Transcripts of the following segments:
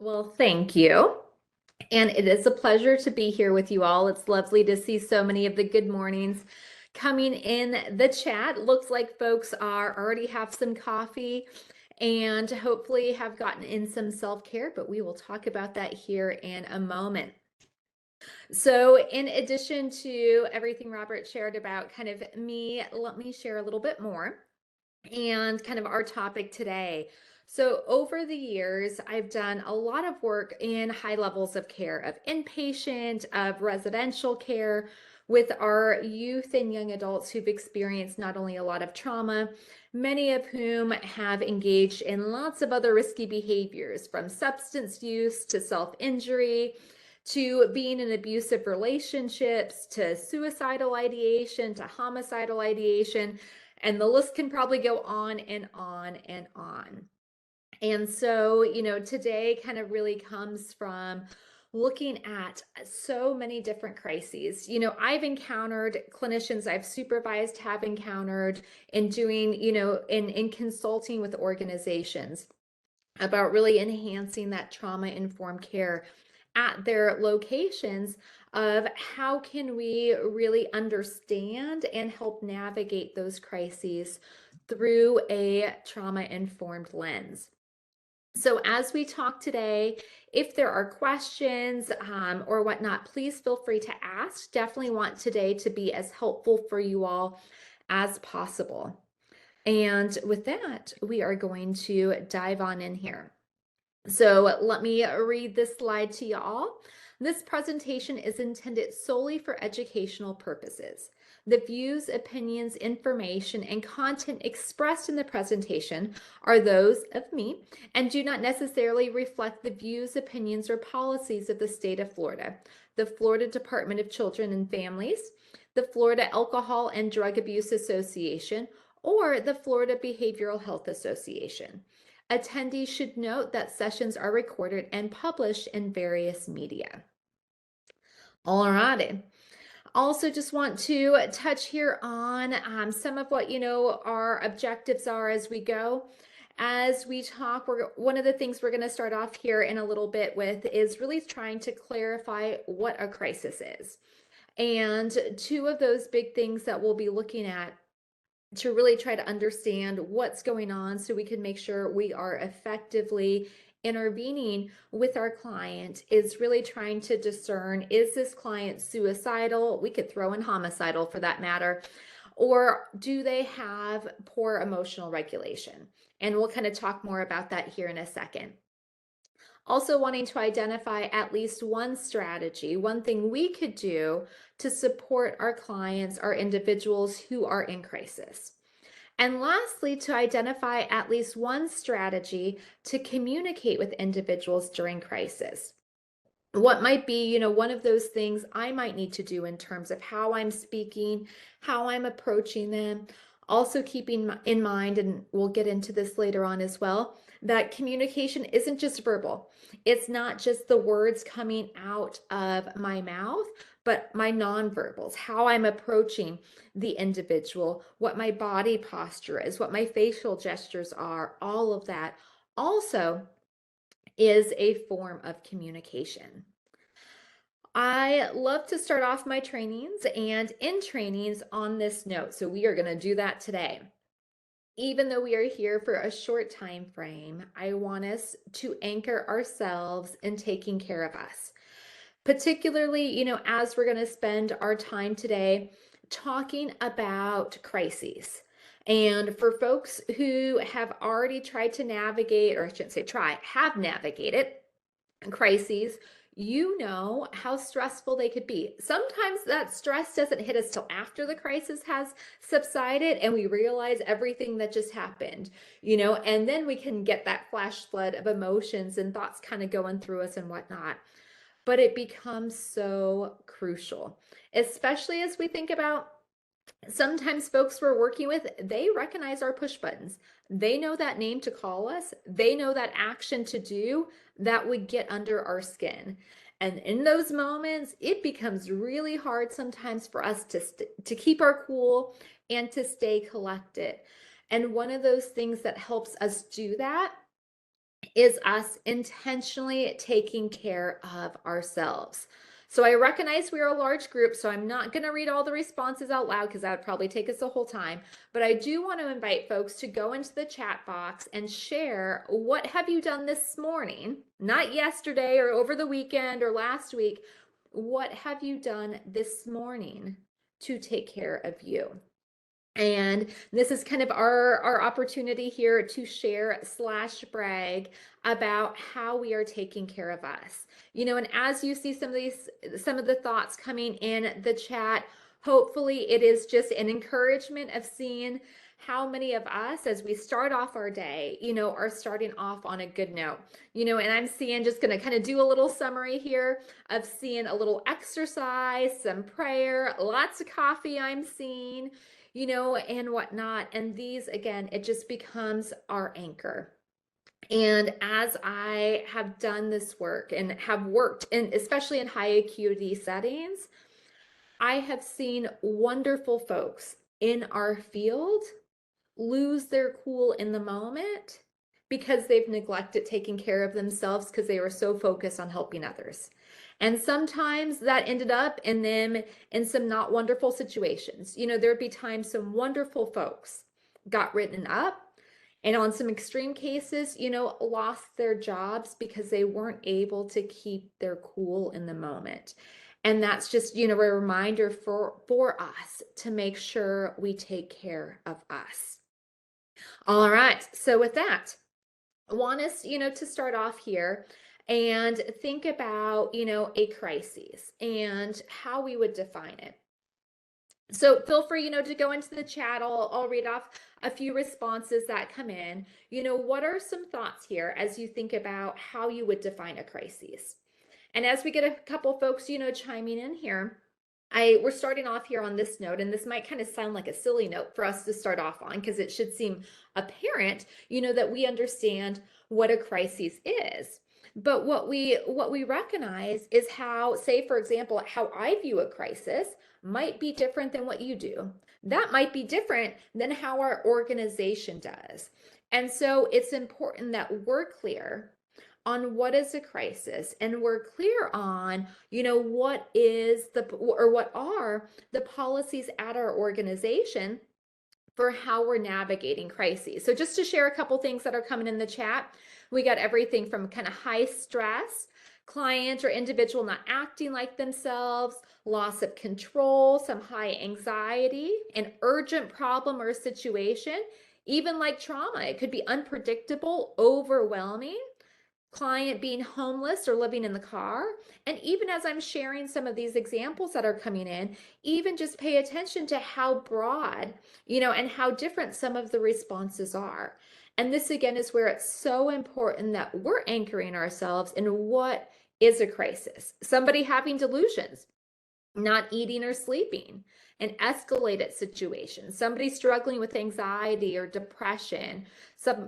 Well, thank you. And it is a pleasure to be here with you all. It's lovely to see so many of the good mornings coming in the chat. Looks like folks are already have some coffee and hopefully have gotten in some self-care, but we will talk about that here in a moment. So in addition to everything Robert shared about kind of me, let me share a little bit more and kind of our topic today. So over the years, I've done a lot of work in high levels of care, of inpatient, of residential care with our youth and young adults who've experienced not only a lot of trauma, many of whom have engaged in lots of other risky behaviors, from substance use to self-injury, to being in abusive relationships, to suicidal ideation, to homicidal ideation, and the list can probably go on and on and on. And so, today kind of really comes from looking at so many different crises. I've encountered clinicians I've supervised have encountered in doing, in consulting with organizations about really enhancing that trauma-informed care at their locations, of how can we really understand and help navigate those crises through a trauma-informed lens. So as we talk today, if there are questions or whatnot, please feel free to ask. Definitely want today to be as helpful for you all as possible. And with that, we are going to dive on in here. So let me read this slide to y'all. This presentation is intended solely for educational purposes. The views, opinions, information, and content expressed in the presentation are those of me and do not necessarily reflect the views, opinions, or policies of the state of Florida, the Florida Department of Children and Families, the Florida Alcohol and Drug Abuse Association, or the Florida Behavioral Health Association. Attendees should note that sessions are recorded and published in various media. All righty. Also just want to touch here on some of what, our objectives are as we go. As we talk, one of the things we're going to start off here in a little bit with is really trying to clarify what a crisis is. And two of those big things that we'll be looking at to really try to understand what's going on so we can make sure we are effectively intervening with our client is really trying to discern, is this client suicidal? We could throw in homicidal for that matter. Or do they have poor emotional regulation? And we'll kind of talk more about that here in a second. Also wanting to identify at least one strategy, one thing we could do to support our clients, our individuals who are in crisis. And lastly, to identify at least one strategy to communicate with individuals during crisis. What might be, one of those things I might need to do in terms of how I'm speaking, how I'm approaching them. Also keeping in mind, and we'll get into this later on as well, that communication isn't just verbal. It's not just the words coming out of my mouth, but my nonverbals, how I'm approaching the individual, what my body posture is, what my facial gestures are, all of that also is a form of communication. I love to start off my trainings and end trainings on this note. So we are going to do that today. Even though we are here for a short time frame, I want us to anchor ourselves in taking care of us. Particularly, as we're going to spend our time today talking about crises. And for folks who have already tried to navigate, or I shouldn't say try, have navigated crises, you know how stressful they could be. Sometimes that stress doesn't hit us till after the crisis has subsided and we realize everything that just happened, and then we can get that flash flood of emotions and thoughts kind of going through us and whatnot. But it becomes so crucial, especially as we think about sometimes folks we're working with, they recognize our push buttons. They know that name to call us. They know that action to do that would get under our skin. And in those moments, it becomes really hard sometimes for us to keep our cool and to stay collected. And one of those things that helps us do that is us intentionally taking care of ourselves. So I recognize we are a large group, so I'm not going to read all the responses out loud because that would probably take us a whole time. But I do want to invite folks to go into the chat box and share, what have you done this morning? Not yesterday or over the weekend or last week. What have you done this morning to take care of you? And this is kind of our opportunity here to share / brag about how we are taking care of us. And as you see some of the thoughts coming in the chat, hopefully it is just an encouragement of seeing how many of us, as we start off our day, are starting off on a good note. And I'm just going to kind of do a little summary here of seeing a little exercise, some prayer, lots of coffee I'm seeing, and whatnot. And these, again, it just becomes our anchor. And as I have done this work and have worked in, especially in high acuity settings, I have seen wonderful folks in our field lose their cool in the moment because they've neglected taking care of themselves because they were so focused on helping others. And sometimes that ended up in them in some not wonderful situations. There'd be times some wonderful folks got written up, and on some extreme cases, lost their jobs because they weren't able to keep their cool in the moment. And that's just, a reminder for us to make sure we take care of us. All right, so with that, I want us, to start off here and think about, a crisis and how we would define it. So feel free, to go into the chat. I'll read off a few responses that come in. What are some thoughts here as you think about how you would define a crisis? And as we get a couple folks, chiming in here, we're starting off here on this note, and this might kind of sound like a silly note for us to start off on because it should seem apparent, that we understand what a crisis is. But what we recognize is how, say, for example, how I view a crisis might be different than what you do. That might be different than how our organization does. And so it's important that we're clear on what is a crisis, and we're clear on, what are the policies at our organization for how we're navigating crises. So just to share a couple things that are coming in the chat, we got everything from kind of high stress, client or individual not acting like themselves, loss of control, some high anxiety, an urgent problem or situation, even like trauma. It could be unpredictable, overwhelming, client being homeless or living in the car. And even as I'm sharing some of these examples that are coming in, even just pay attention to how broad, and how different some of the responses are. And this again is where it's so important that we're anchoring ourselves in what is a crisis. Somebody having delusions, not eating or sleeping, an escalated situation, somebody struggling with anxiety or depression,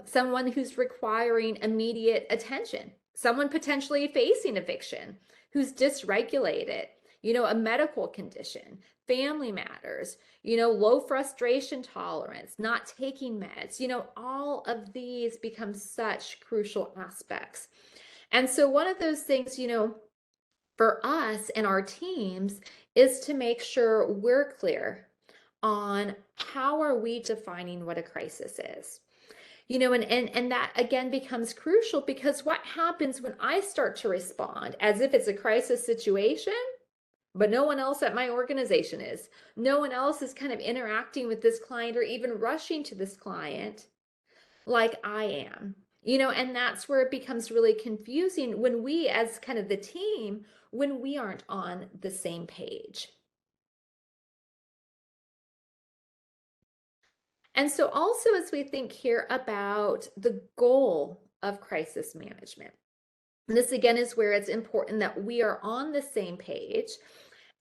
someone who's requiring immediate attention, someone potentially facing eviction, who's dysregulated, a medical condition, family matters, low frustration tolerance, not taking meds, all of these become such crucial aspects. And so one of those things, for us and our teams is to make sure we're clear on how are we defining what a crisis is. And that again becomes crucial, because what happens when I start to respond as if it's a crisis situation, but no one else at my organization is, no one else is kind of interacting with this client or even rushing to this client like I am. And that's where it becomes really confusing when we, as kind of the team, when we aren't on the same page. And so also, as we think here about the goal of crisis management, and this again is where it's important that we are on the same page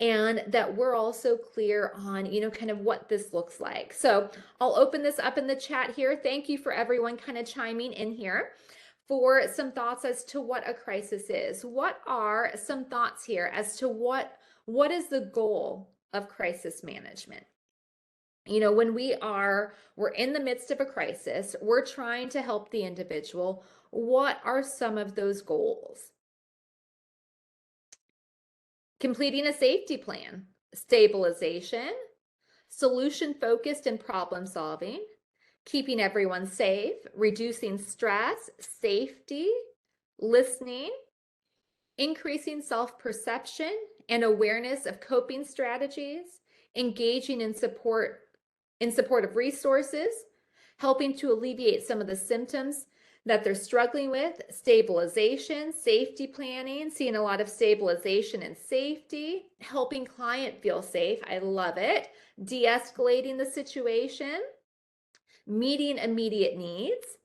and that we're also clear on, kind of what this looks like. So I'll open this up in the chat here. Thank you for everyone kind of chiming in here for some thoughts as to what a crisis is. What are some thoughts here as to what is the goal of crisis management? When we're in the midst of a crisis, we're trying to help the individual, What are some of those goals? Completing a safety plan, stabilization, solution focused and problem solving, keeping everyone safe, reducing stress, safety, listening, increasing self-perception and awareness of coping strategies, engaging in support of resources, helping to alleviate some of the symptoms that they're struggling with, stabilization, safety planning, seeing a lot of stabilization and safety, helping client feel safe. I love it. De-escalating the situation, meeting immediate needs.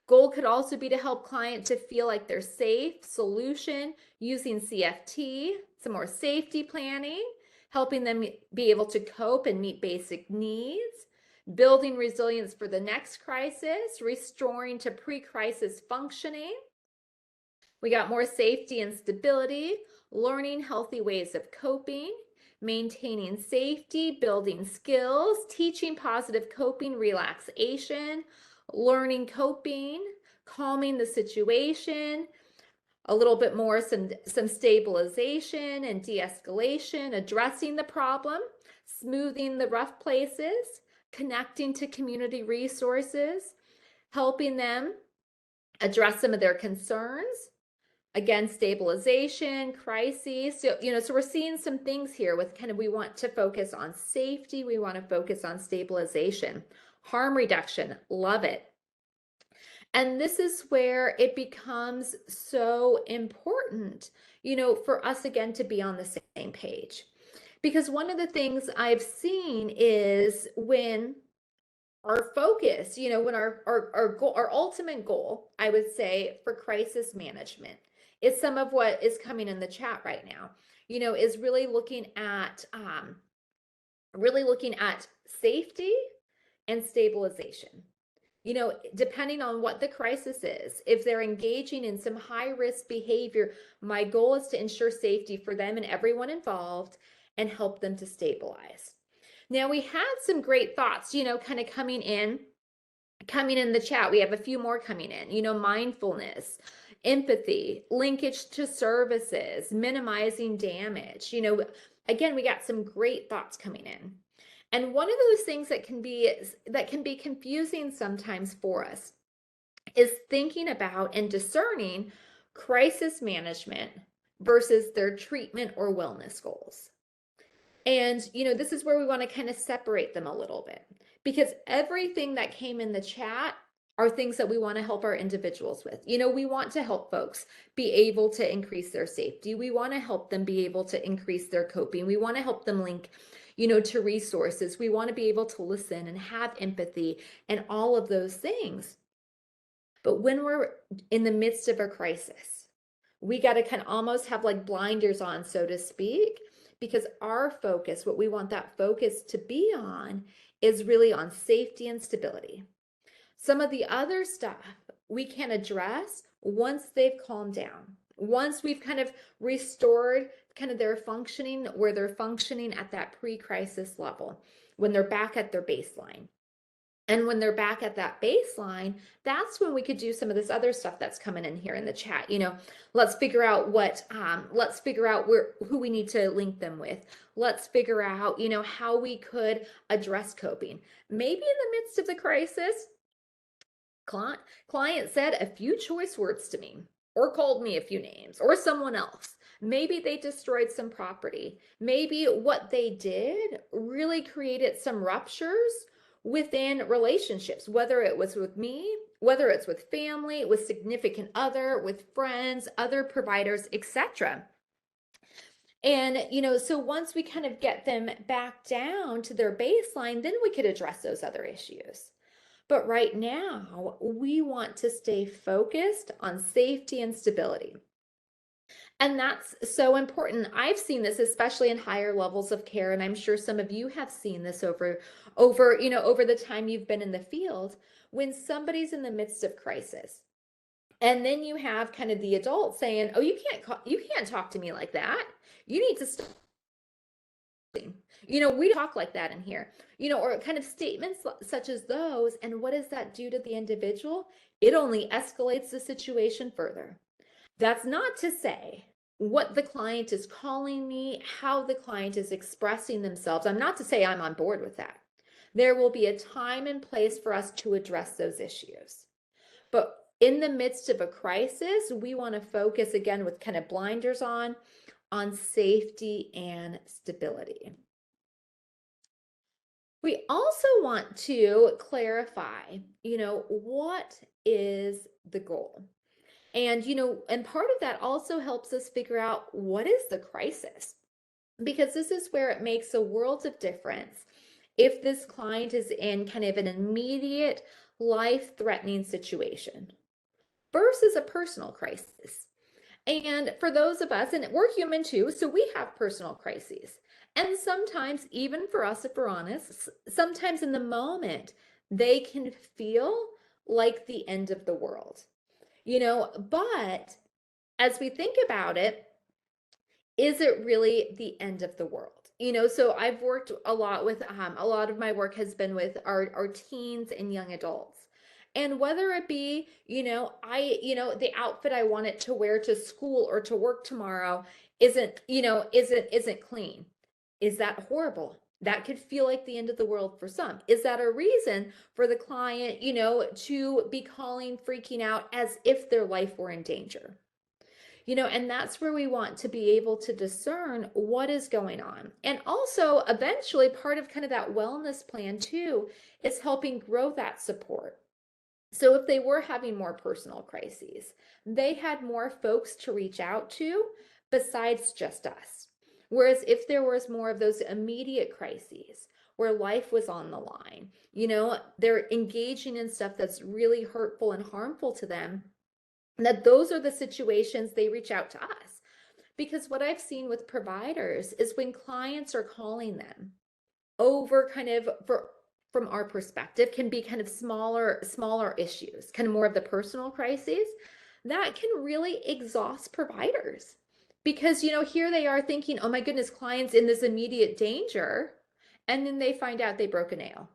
Goal could also be to help client to feel like they're safe. Solution, using CFT, some more safety planning, helping them be able to cope and meet basic needs, building resilience for the next crisis, restoring to pre-crisis functioning. We got more safety and stability, learning healthy ways of coping, maintaining safety, building skills, teaching positive coping, relaxation, learning coping, calming the situation, a little bit more some stabilization and de-escalation, addressing the problem, smoothing the rough places, connecting to community resources, helping them address some of their concerns. Again, stabilization, crises. So, so we're seeing some things here with kind of, we want to focus on safety. We want to focus on stabilization, harm reduction. Love it. And this is where it becomes so important, for us again to be on the same page. Because one of the things I've seen is when our focus, when our goal, our ultimate goal, I would say, for crisis management is some of what is coming in the chat right now, is really looking at safety and stabilization. Depending on what the crisis is, if they're engaging in some high risk behavior, my goal is to ensure safety for them and everyone involved and help them to stabilize. Now, we had some great thoughts, kind of coming in the chat. We have a few more coming in, mindfulness, empathy, linkage to services, minimizing damage. Again, we got some great thoughts coming in. And one of those things that can be confusing sometimes for us is thinking about and discerning crisis management versus their treatment or wellness goals. And, this is where we want to kind of separate them a little bit, because everything that came in the chat are things that we want to help our individuals with. We want to help folks be able to increase their safety. We want to help them be able to increase their coping. We want to help them link, to resources. We want to be able to listen and have empathy and all of those things. But when we're in the midst of a crisis, we got to kind of almost have like blinders on, so to speak, because our focus, what we want that focus to be on, is really on safety and stability. Some of the other stuff we can address once they've calmed down, once we've kind of restored kind of their functioning, where they're functioning at that pre-crisis level, when they're back at their baseline. And when they're back at that baseline, that's when we could do some of this other stuff that's coming in here in the chat. Let's figure out who we need to link them with. Let's figure out, how we could address coping. Maybe in the midst of the crisis, client said a few choice words to me, or called me a few names, or someone else. Maybe they destroyed some property. Maybe what they did really created some ruptures within relationships, whether it was with me, whether it's with family, with significant other, with friends, other providers, etc. And, so once we kind of get them back down to their baseline, then we could address those other issues. But right now, we want to stay focused on safety and stability. And that's so important. I've seen this, especially in higher levels of care, and I'm sure some of you have seen this over the time you've been in the field, when somebody's in the midst of crisis. And then you have kind of the adult saying, "Oh, you can't talk to me like that. You need to stop We talk like that in here, or kind of statements such as those. And what does that do to the individual? It only escalates the situation further. That's not to say what the client is calling me, how the client is expressing themselves. I'm not to say I'm on board with that. There will be a time and place for us to address those issues. But in the midst of a crisis, we want to focus again with kind of blinders on safety and stability. We also want to clarify, what is the goal? And part of that also helps us figure out what is the crisis, because this is where it makes a world of difference if this client is in kind of an immediate life-threatening situation versus a personal crisis. And for those of us, and we're human too, so we have personal crises. And sometimes, even for us, if we're honest, sometimes in the moment, they can feel like the end of the world. But as we think about it, is it really the end of the world? So I've worked a lot with, a lot of my work has been with our teens and young adults. And whether it be, the outfit I want it to wear to school or to work tomorrow isn't clean. Is that horrible? That could feel like the end of the world for some. Is that a reason for the client, to be calling, freaking out as if their life were in danger? And that's where we want to be able to discern what is going on. And also, eventually, part of kind of that wellness plan too is helping grow that support. So if they were having more personal crises, they had more folks to reach out to besides just us. Whereas if there was more of those immediate crises where life was on the line, they're engaging in stuff that's really hurtful and harmful to them, that those are the situations they reach out to us. Because what I've seen with providers is when clients are calling them over kind of from our perspective can be kind of smaller issues, kind of more of the personal crises, that can really exhaust providers. Because here they are thinking, oh my goodness, clients in this immediate danger, and then they find out they broke a nail.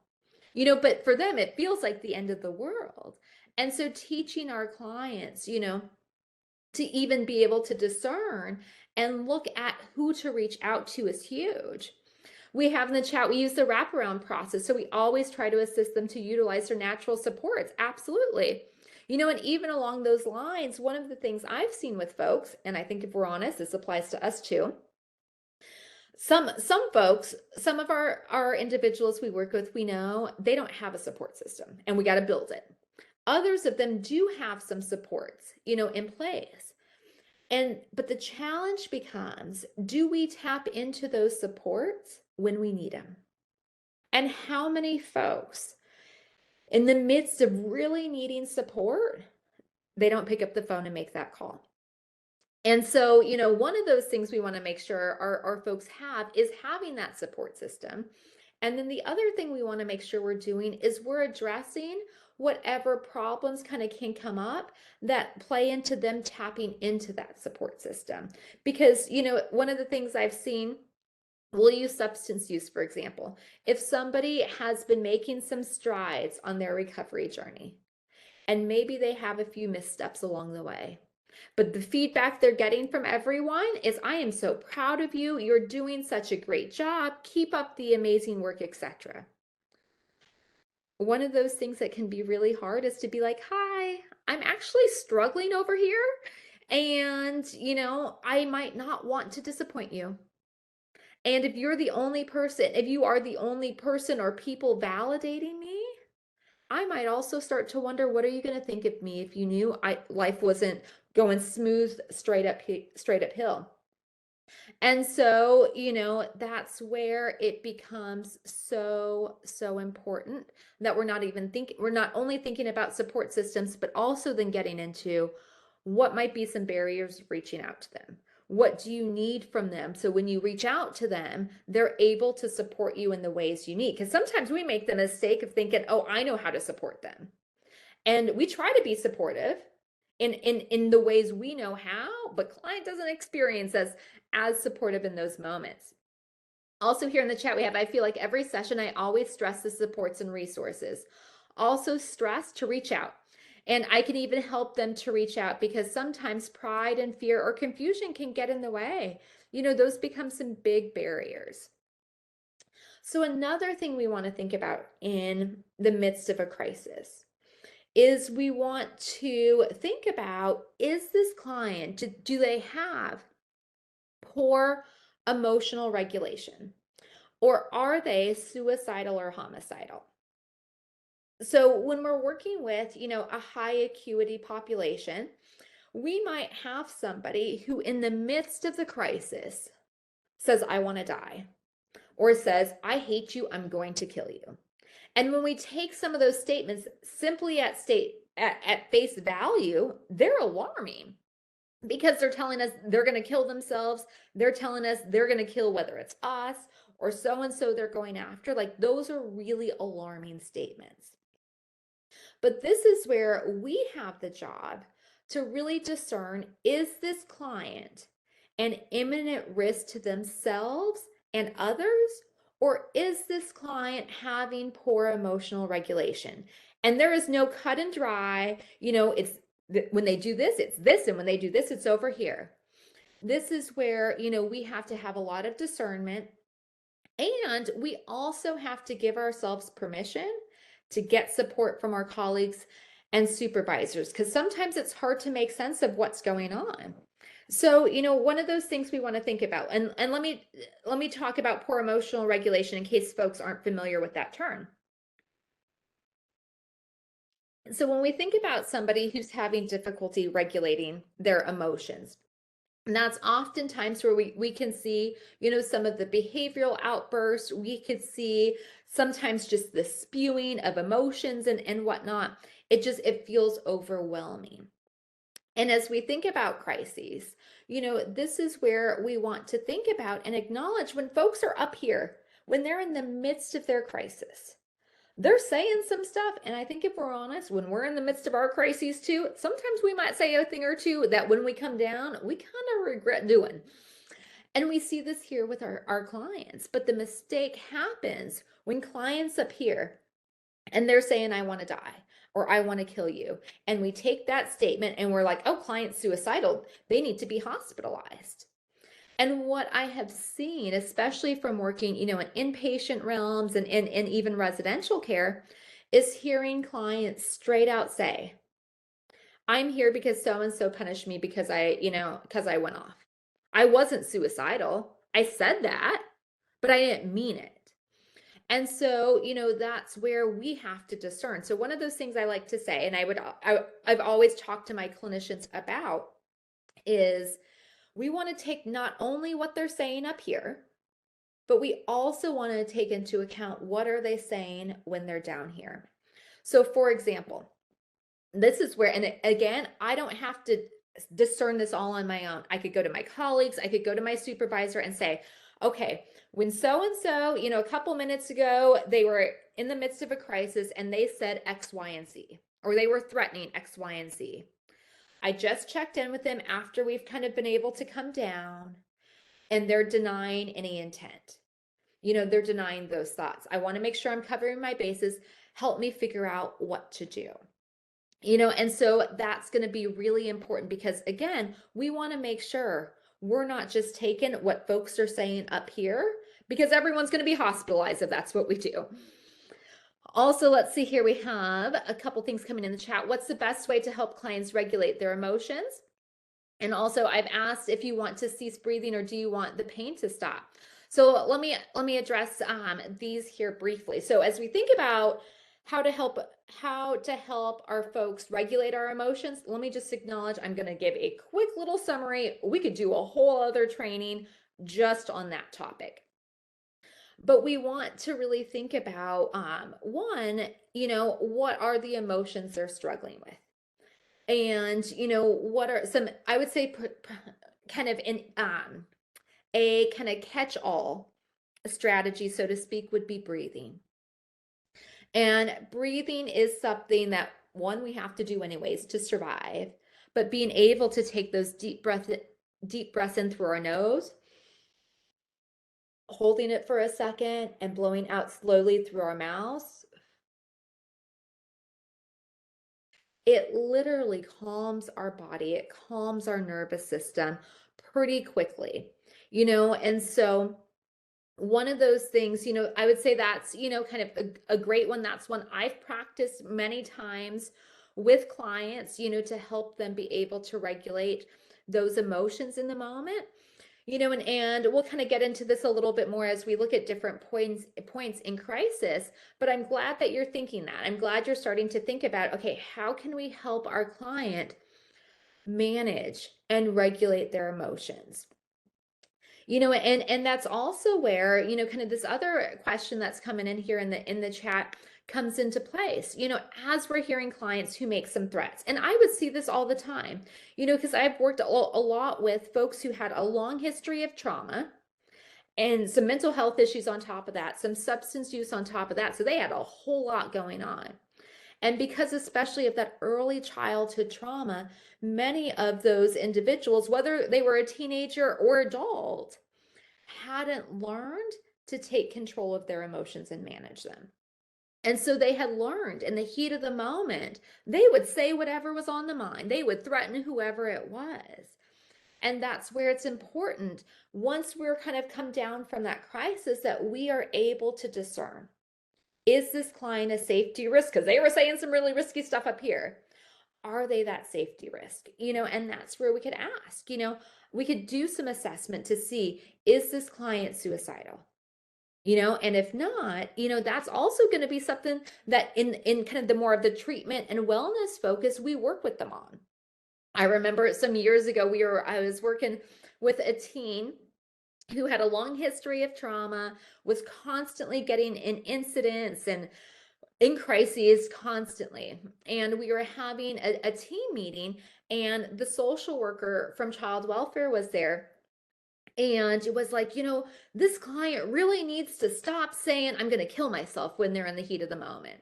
But for them it feels like the end of the world. And so teaching our clients, to even be able to discern and look at who to reach out to is huge. We have in the chat, we use the wraparound process. So we always try to assist them to utilize their natural supports. Absolutely. And even along those lines, one of the things I've seen with folks, and I think if we're honest, this applies to us too. Some folks, some of our individuals we work with, we know they don't have a support system and we got to build it. Others of them do have some supports, in place. But the challenge becomes, do we tap into those supports when we need them? And how many folks in the midst of really needing support, they don't pick up the phone and make that call? And so, one of those things we want to make sure our folks have is having that support system. And then the other thing we want to make sure we're doing is we're addressing whatever problems kind of can come up that play into them tapping into that support system. Because, one of the things I've seen, we'll use substance use, for example. If somebody has been making some strides on their recovery journey, and maybe they have a few missteps along the way, but the feedback they're getting from everyone is, I am so proud of you. You're doing such a great job. Keep up the amazing work, etc. One of those things that can be really hard is to be like, hi, I'm actually struggling over here. And, I might not want to disappoint you. And if you are the only person or people validating me, I might also start to wonder, what are you going to think of me if you knew life wasn't going smooth, straight uphill? And so, that's where it becomes so, so important that we're not only thinking about support systems, but also then getting into what might be some barriers of reaching out to them. What do you need from them? So when you reach out to them, they're able to support you in the ways you need. Because sometimes we make the mistake of thinking, oh, I know how to support them. And we try to be supportive in the ways we know how, but client doesn't experience us as supportive in those moments. Also here in the chat we have, I feel like every session I always stress the supports and resources. Also stress to reach out. And I can even help them to reach out because sometimes pride and fear or confusion can get in the way. Those become some big barriers. So another thing we want to think about in the midst of a crisis is we want to think about, is this client, do they have poor emotional regulation? Or are they suicidal or homicidal? So when we're working with, a high acuity population, we might have somebody who in the midst of the crisis says, I want to die, or says, I hate you, I'm going to kill you. And when we take some of those statements simply at face value, they're alarming because they're telling us they're going to kill themselves. They're telling us they're going to kill whether it's us or so and so they're going after. Like those are really alarming statements. But this is where we have the job to really discern, is this client an imminent risk to themselves and others? Or is this client having poor emotional regulation? And there is no cut and dry, it's when they do this, it's this, and when they do this, it's over here. This is where, we have to have a lot of discernment, and we also have to give ourselves permission to get support from our colleagues and supervisors, because sometimes it's hard to make sense of what's going on. So, one of those things we want to think about, and let me talk about poor emotional regulation in case folks aren't familiar with that term. So when we think about somebody who's having difficulty regulating their emotions, and that's oftentimes where we can see, some of the behavioral outbursts. We could see sometimes just the spewing of emotions and whatnot. It feels overwhelming. And as we think about crises, this is where we want to think about and acknowledge when folks are up here, when they're in the midst of their crisis, they're saying some stuff. And I think if we're honest, when we're in the midst of our crises too, sometimes we might say a thing or two that when we come down, we kind of regret doing. And we see this here with our clients. But the mistake happens when clients appear and they're saying, I want to die or I want to kill you. And we take that statement and we're like, oh, client's suicidal. They need to be hospitalized. And what I have seen, especially from working, in inpatient realms and even residential care, is hearing clients straight out say, I'm here because so and so punished me because I went off. I wasn't suicidal. I said that, but I didn't mean it. And so, that's where we have to discern. So one of those things I like to say, and I've always talked to my clinicians about, is we want to take not only what they're saying up here, but we also want to take into account what are they saying when they're down here. So for example, this is where, and again, I don't have to discern this all on my own. I could go to my colleagues, I could go to my supervisor and say, okay, when so-and-so, a couple minutes ago, they were in the midst of a crisis and they said X, Y, and Z, or they were threatening X, Y, and Z. I just checked in with them after we've kind of been able to come down, and they're denying any intent. They're denying those thoughts. I want to make sure I'm covering my bases. Help me figure out what to do. And so that's going to be really important because, again, we want to make sure we're not just taking what folks are saying up here, because everyone's going to be hospitalized if that's what we do. Also, let's see here. We have a couple things coming in the chat. What's the best way to help clients regulate their emotions? And also, I've asked if you want to cease breathing or do you want the pain to stop? So let me address these here briefly. So as we think about how to help our folks regulate our emotions, let me just acknowledge I'm going to give a quick little summary. We could do a whole other training just on that topic. But we want to really think about one, what are the emotions they're struggling with? And what are some, I would say, kind of in a kind of catch-all strategy, so to speak, would be breathing. And breathing is something that, one, we have to do anyways to survive, but being able to take those deep breaths in through our nose holding it for a second and blowing out slowly through our mouths, it literally calms our body, it calms our nervous system pretty quickly, and so one of those things, I would say that's, kind of a great one. That's one I've practiced many times with clients, to help them be able to regulate those emotions in the moment. And we'll kind of get into this a little bit more as we look at different points in crisis, but I'm glad that you're thinking that. I'm glad you're starting to think about, okay, how can we help our client manage and regulate their emotions? And that's also where, kind of this other question that's coming in here in the chat comes into place, as we're hearing clients who make some threats. And I would see this all the time, because I've worked a lot with folks who had a long history of trauma and some mental health issues on top of that, some substance use on top of that. So they had a whole lot going on. And because especially of that early childhood trauma, many of those individuals, whether they were a teenager or adult, hadn't learned to take control of their emotions and manage them. And so they had learned in the heat of the moment, they would say whatever was on the mind. They would threaten whoever it was. And that's where it's important, once we're kind of come down from that crisis, that we are able to discern, is this client a safety risk? Because they were saying some really risky stuff up here. Are they that safety risk? And that's where we could ask, we could do some assessment to see, is this client suicidal? And if not, that's also going to be something that in kind of the more of the treatment and wellness focus, we work with them on. I remember some years ago, I was working with a teen who had a long history of trauma, was constantly getting in incidents and in crises constantly. And we were having a team meeting, and the social worker from child welfare was there. And it was like, this client really needs to stop saying, I'm going to kill myself, when they're in the heat of the moment.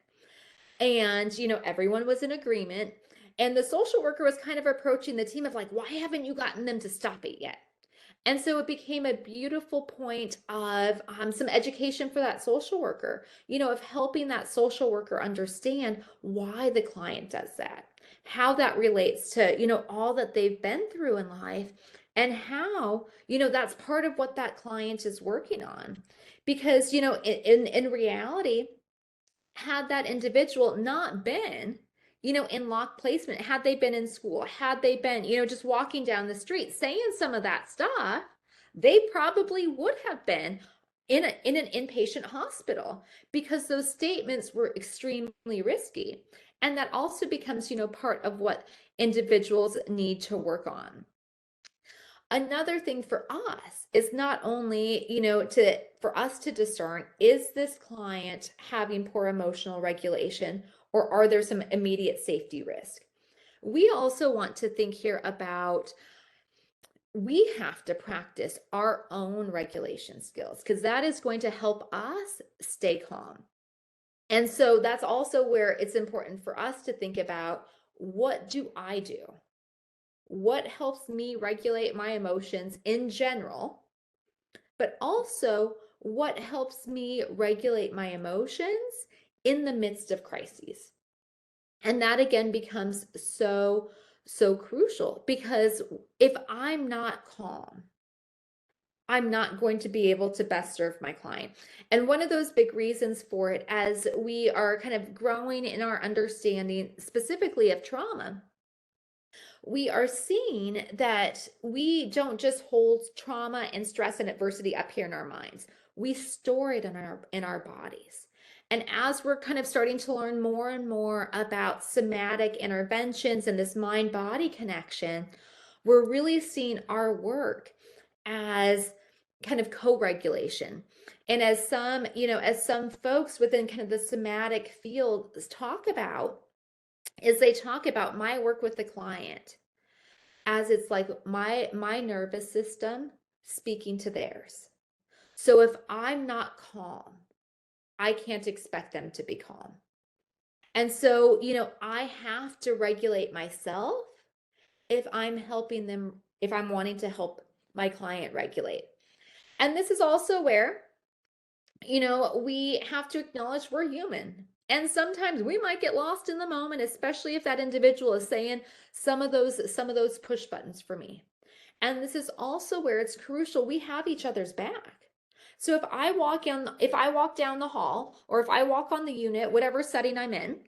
And, everyone was in agreement. And the social worker was kind of approaching the team of like, why haven't you gotten them to stop it yet? And so it became a beautiful point of some education for that social worker, of helping that social worker understand why the client does that, how that relates to, all that they've been through in life, and how, that's part of what that client is working on. Because, in reality, had that individual not been, in lock placement, had they been in school, had they been, just walking down the street saying some of that stuff, they probably would have been in an inpatient hospital, because those statements were extremely risky. And that also becomes, part of what individuals need to work on. Another thing for us is not only, for us to discern, is this client having poor emotional regulation, or are there some immediate safety risk? We also want to think here about, we have to practice our own regulation skills, because that is going to help us stay calm. And so that's also where it's important for us to think about, what do I do? What helps me regulate my emotions in general, but also what helps me regulate my emotions in the midst of crises. And that again becomes so, so crucial, because if I'm not calm, I'm not going to be able to best serve my client. And one of those big reasons for it, as we are kind of growing in our understanding specifically of trauma, we are seeing that we don't just hold trauma and stress and adversity up here in our minds. We store it in our bodies. And as we're kind of starting to learn more and more about somatic interventions and this mind-body connection, we're really seeing our work as kind of co-regulation. And as some folks within kind of the somatic field talk about, is they talk about my work with the client as it's like my nervous system speaking to theirs. So if I'm not calm, I can't expect them to be calm. And so, I have to regulate myself if I'm helping them, if I'm wanting to help my client regulate. And this is also where, we have to acknowledge we're human. And sometimes we might get lost in the moment, especially if that individual is saying some of those push buttons for me. And this is also where it's crucial we have each other's back. So if I walk down the hall, or if I walk on the unit, whatever setting I'm in,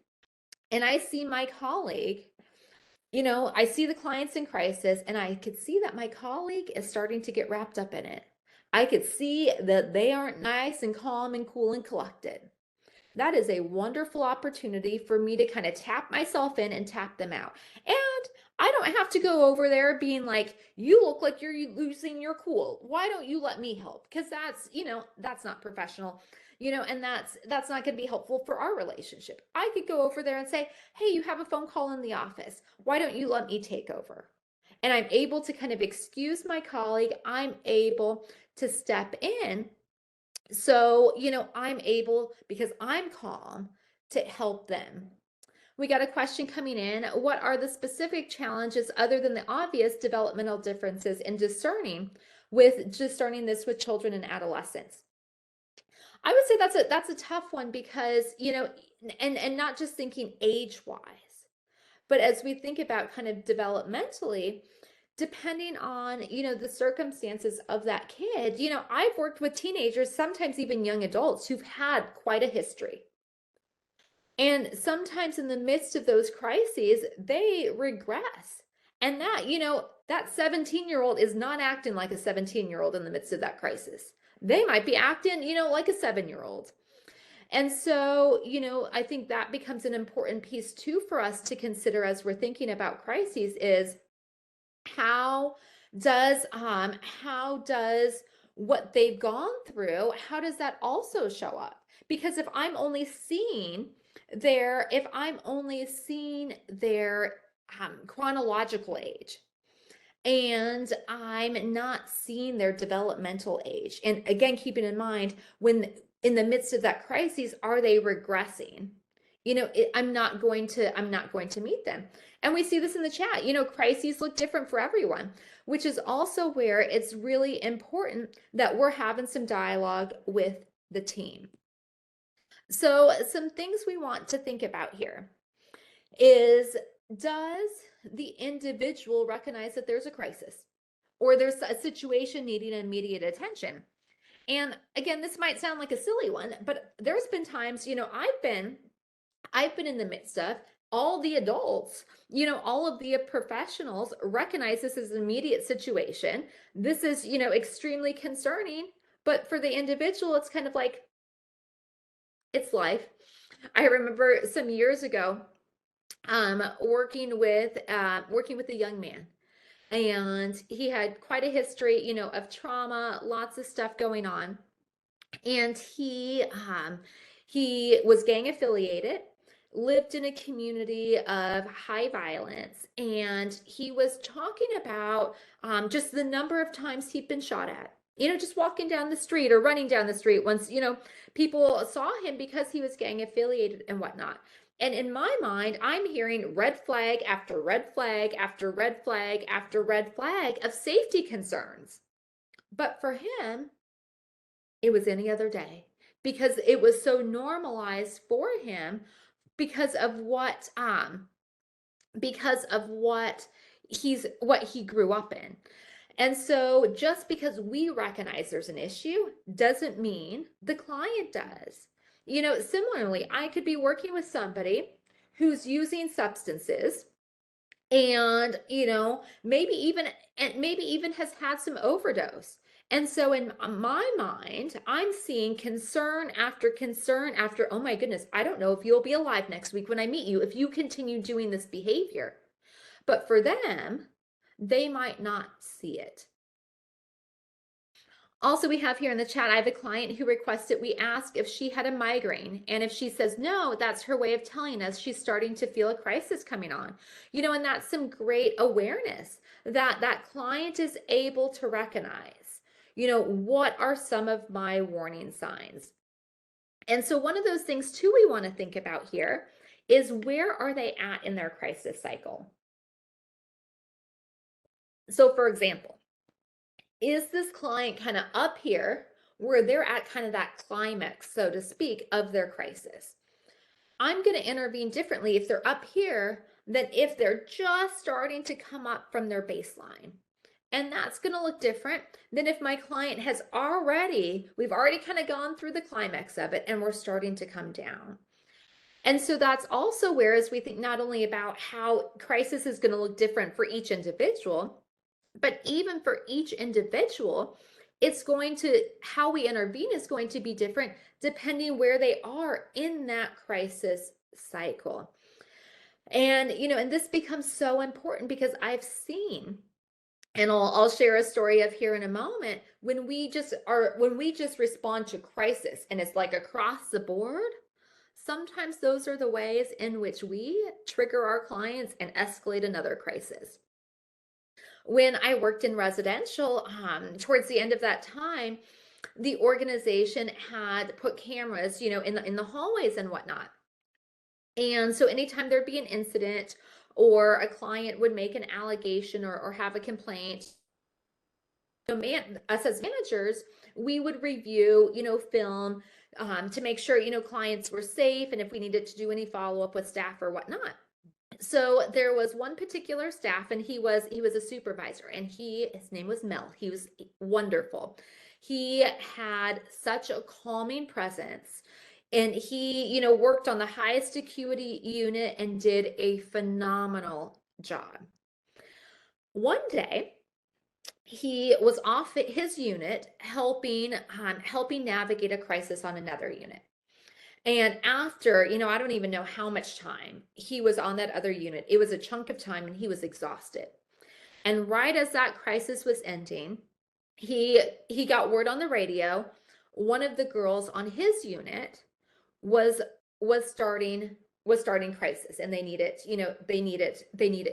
and I see my colleague, I see the clients in crisis, and I could see that my colleague is starting to get wrapped up in it. I could see that they aren't nice and calm and cool and collected. That is a wonderful opportunity for me to kind of tap myself in and tap them out. And I don't have to go over there being like, you look like you're losing your cool. Why don't you let me help? Because that's not professional. And that's not going to be helpful for our relationship. I could go over there and say, hey, you have a phone call in the office. Why don't you let me take over? And I'm able to kind of excuse my colleague. I'm able to step in. So, I'm able, because I'm calm, to help them. We got a question coming in. What are the specific challenges other than the obvious developmental differences in discerning this with children and adolescents? I would say that's a tough one because, and not just thinking age-wise, but as we think about kind of developmentally, depending on, the circumstances of that kid, I've worked with teenagers, sometimes even young adults who've had quite a history. And sometimes in the midst of those crises, they regress. And that 17-year-old is not acting like a 17-year-old in the midst of that crisis. They might be acting, like a 7-year-old. And so, I think that becomes an important piece too for us to consider as we're thinking about crises is how does what they've gone through, how does that also show up? Because if I'm only seeing their chronological age, and I'm not seeing their developmental age, and again, keeping in mind, when in the midst of that crisis, are they regressing? I'm not going to meet them. And we see this in the chat. Crises look different for everyone, which is also where it's really important that we're having some dialogue with the team. So some things we want to think about here is, does the individual recognize that there's a crisis or there's a situation needing immediate attention? And again, this might sound like a silly one, but there's been times, I've been in the midst of all the adults, all of the professionals recognize this as an immediate situation. This is, extremely concerning, but for the individual, it's kind of like, it's life. I remember some years ago, working with a young man, and he had quite a history, of trauma, lots of stuff going on. And he was gang affiliated, lived in a community of high violence, and he was talking about just the number of times he'd been shot at. Just walking down the street or running down the street once, people saw him because he was gang affiliated and whatnot. And in my mind, I'm hearing red flag after red flag after red flag after red flag of safety concerns. But for him, it was any other day because it was so normalized for him because of what he grew up in. And so just because we recognize there's an issue doesn't mean the client does. Similarly, I could be working with somebody who's using substances, and maybe even has had some overdose. And so in my mind, I'm seeing concern after, oh my goodness, I don't know if you'll be alive next week when I meet you if you continue doing this behavior. But for them, they might not see it. Also, we have here in the chat, I have a client who requested we ask if she had a migraine. And if she says no, that's her way of telling us she's starting to feel a crisis coming on. And that's some great awareness that that client is able to recognize, what are some of my warning signs? And so one of those things too we want to think about here is, where are they at in their crisis cycle? So for example, is this client kind of up here where they're at kind of that climax, so to speak, of their crisis? I'm going to intervene differently if they're up here than if they're just starting to come up from their baseline. And that's going to look different than if my client has we've already kind of gone through the climax of it and we're starting to come down. And so that's also where, as we think not only about how crisis is going to look different for each individual, but even for each individual, how we intervene is going to be different depending where they are in that crisis cycle. And, and this becomes so important because I've seen, and I'll share a story of here in a moment, when we just respond to crisis and it's like across the board, sometimes those are the ways in which we trigger our clients and escalate another crisis. When I worked in residential, towards the end of that time, the organization had put cameras, in the hallways and whatnot. And so anytime there'd be an incident or a client would make an allegation or have a complaint, us as managers, we would review, film to make sure, clients were safe and if we needed to do any follow-up with staff or whatnot. So there was one particular staff, and he was a supervisor, and his name was Mel. He was wonderful. He had such a calming presence, and he, worked on the highest acuity unit and did a phenomenal job. One day, he was off at his unit helping navigate a crisis on another unit. And after, I don't even know how much time he was on that other unit. It was a chunk of time and he was exhausted. And right as that crisis was ending, he got word on the radio. One of the girls on his unit was starting crisis and they needed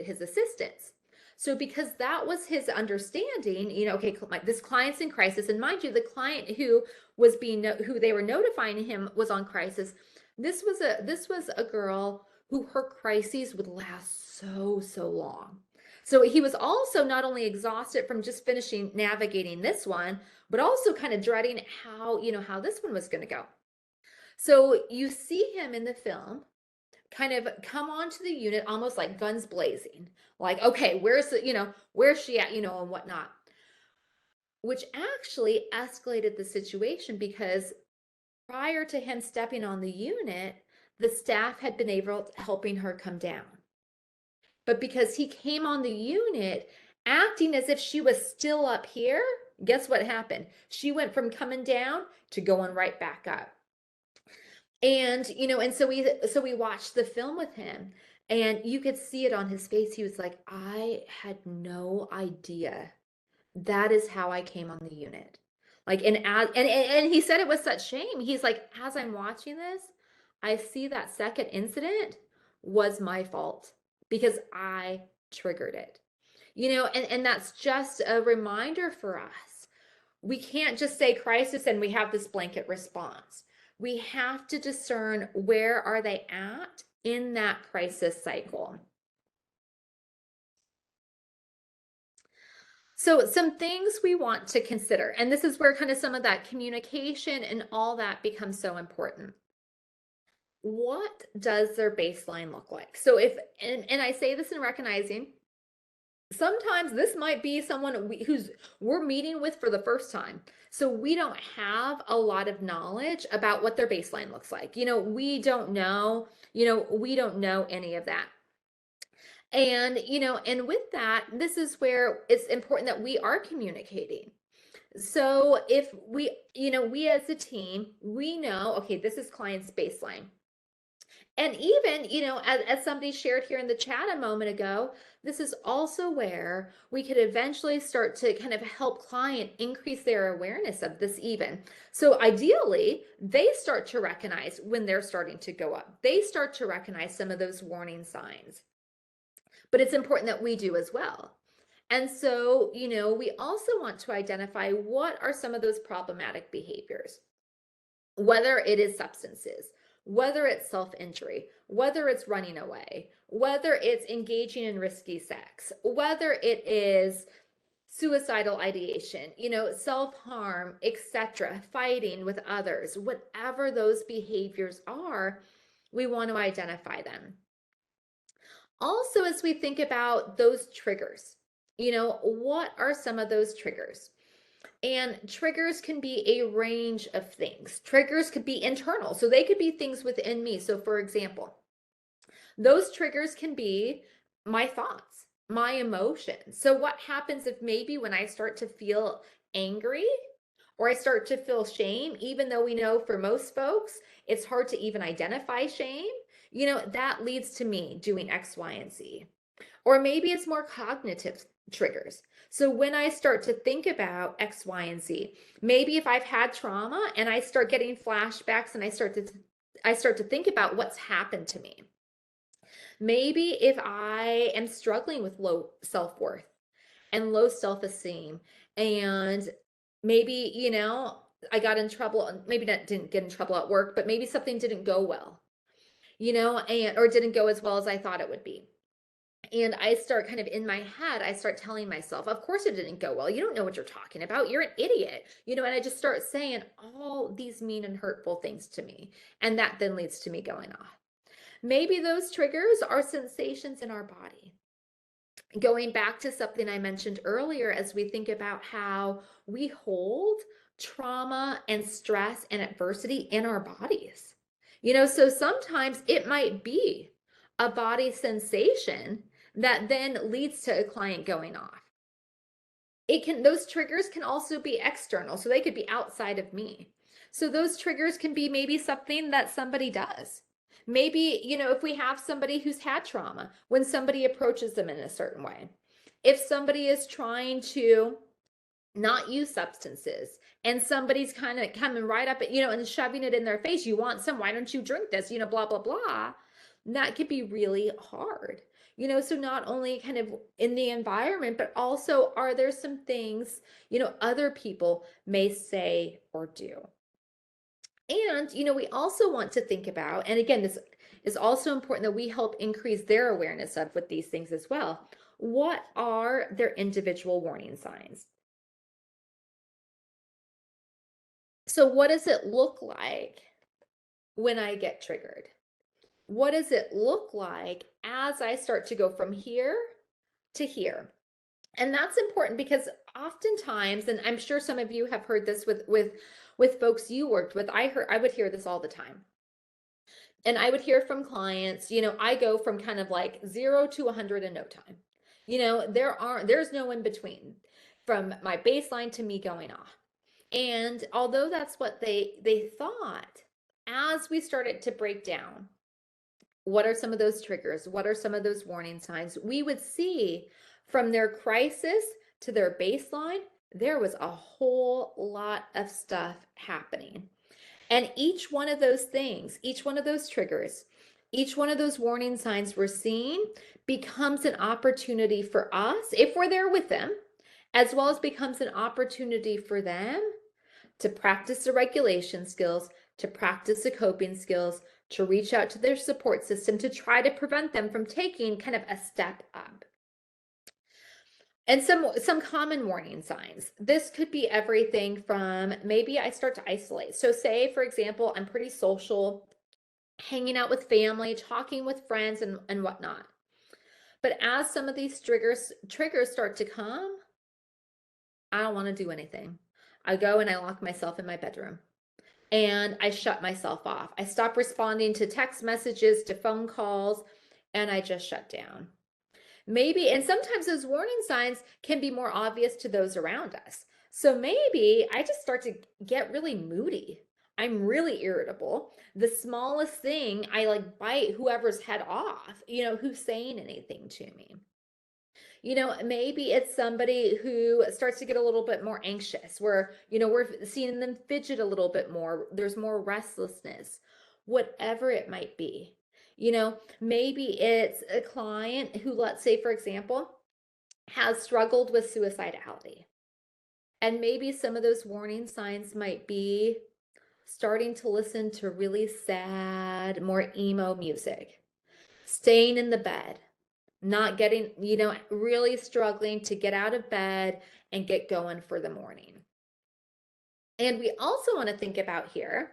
his assistance. So because that was his understanding, okay, this client's in crisis, and mind you, the client who they were notifying him was on crisis. This was a girl who her crises would last so long. So he was also not only exhausted from just finishing navigating this one, but also kind of dreading how this one was going to go. So you see him in the film kind of come onto the unit almost like guns blazing, like, okay, where's she at, and whatnot, which actually escalated the situation because prior to him stepping on the unit, the staff had been helping her come down. But because he came on the unit acting as if she was still up here, guess what happened? She went from coming down to going right back up. And, and so we watched the film with him and you could see it on his face. He was like, I had no idea that is how I came on the unit. Like, and he said it with such shame. He's like, as I'm watching this, I see that second incident was my fault because I triggered it, and that's just a reminder for us. We can't just say crisis and we have this blanket response. We have to discern where are they at in that crisis cycle. So some things we want to consider, and this is where kind of some of that communication and all that becomes so important. What does their baseline look like? So and I say this in recognizing, sometimes this might be someone we're meeting with for the first time. So we don't have a lot of knowledge about what their baseline looks like. We don't know any of that. And, and with that, this is where it's important that we are communicating. So if we as a team, we know, okay, this is client's baseline. And even, as somebody shared here in the chat a moment ago, this is also where we could eventually start to kind of help client increase their awareness of this even. So ideally, they start to recognize when they're starting to go up. They start to recognize some of those warning signs. But it's important that we do as well. And so, we also want to identify what are some of those problematic behaviors, whether it is substances, whether it's self-injury, whether it's running away, whether it's engaging in risky sex, whether it is suicidal ideation, self-harm, etc., fighting with others, whatever those behaviors are, we want to identify them. Also, as we think about those triggers, what are some of those triggers? And triggers can be a range of things. Triggers could be internal, so they could be things within me. So, for example, those triggers can be my thoughts, my emotions. So, what happens if maybe when I start to feel angry or I start to feel shame, even though we know for most folks it's hard to even identify shame, that leads to me doing X, Y, and Z. Or maybe it's more cognitive triggers. So when I start to think about X, Y, and Z, maybe if I've had trauma and I start getting flashbacks and I start to think about what's happened to me. Maybe if I am struggling with low self-worth and low self-esteem, and maybe, I got in trouble, maybe not didn't get in trouble at work, but maybe something didn't go well, and or didn't go as well as I thought it would be. And I start kind of in my head, I start telling myself, of course it didn't go well. You don't know what you're talking about. You're an idiot. And I just start saying all these mean and hurtful things to me. And that then leads to me going off. Maybe those triggers are sensations in our body. Going back to something I mentioned earlier, as we think about how we hold trauma and stress and adversity in our bodies. So sometimes it might be a body sensation that then leads to a client going off. Those triggers can also be external, so they could be outside of me. So those triggers can be maybe something that somebody does. Maybe, if we have somebody who's had trauma, when somebody approaches them in a certain way. If somebody is trying to not use substances and somebody's kind of coming right up at, and shoving it in their face, you want some, why don't you drink this, blah, blah, blah. That could be really hard. So not only kind of in the environment, but also are there some things, other people may say or do. And, we also want to think about, and again, this is also important that we help increase their awareness of with these things as well. What are their individual warning signs? So what does it look like when I get triggered? What does it look like as I start to go from here to here? And that's important because oftentimes, and I'm sure some of you have heard this with folks you worked with, I would hear this all the time. And I would hear from clients, I go from kind of like 0 to 100 in no time. There's no in between from my baseline to me going off. And although that's what they thought, as we started to break down, what are some of those triggers? What are some of those warning signs? We would see from their crisis to their baseline, there was a whole lot of stuff happening. And each one of those things, each one of those triggers, each one of those warning signs we're seeing becomes an opportunity for us, if we're there with them, as well as becomes an opportunity for them to practice the regulation skills, to practice the coping skills, to reach out to their support system to try to prevent them from taking kind of a step up. And some common warning signs. This could be everything from maybe I start to isolate. So say, for example, I'm pretty social, hanging out with family, talking with friends and whatnot. But as some of these triggers start to come, I don't want to do anything. I go and I lock myself in my bedroom and I shut myself off. I stop responding to text messages, to phone calls, and I just shut down. Maybe, and sometimes those warning signs can be more obvious to those around us. So maybe I just start to get really moody. I'm really irritable. The smallest thing, I like bite whoever's head off, who's saying anything to me. Maybe it's somebody who starts to get a little bit more anxious, where, we're seeing them fidget a little bit more. There's more restlessness, whatever it might be. Maybe it's a client who, let's say, for example, has struggled with suicidality. And maybe some of those warning signs might be starting to listen to really sad, more emo music, staying in the bed, not getting, you know, really struggling to get out of bed and get going for the morning. And we also want to think about here,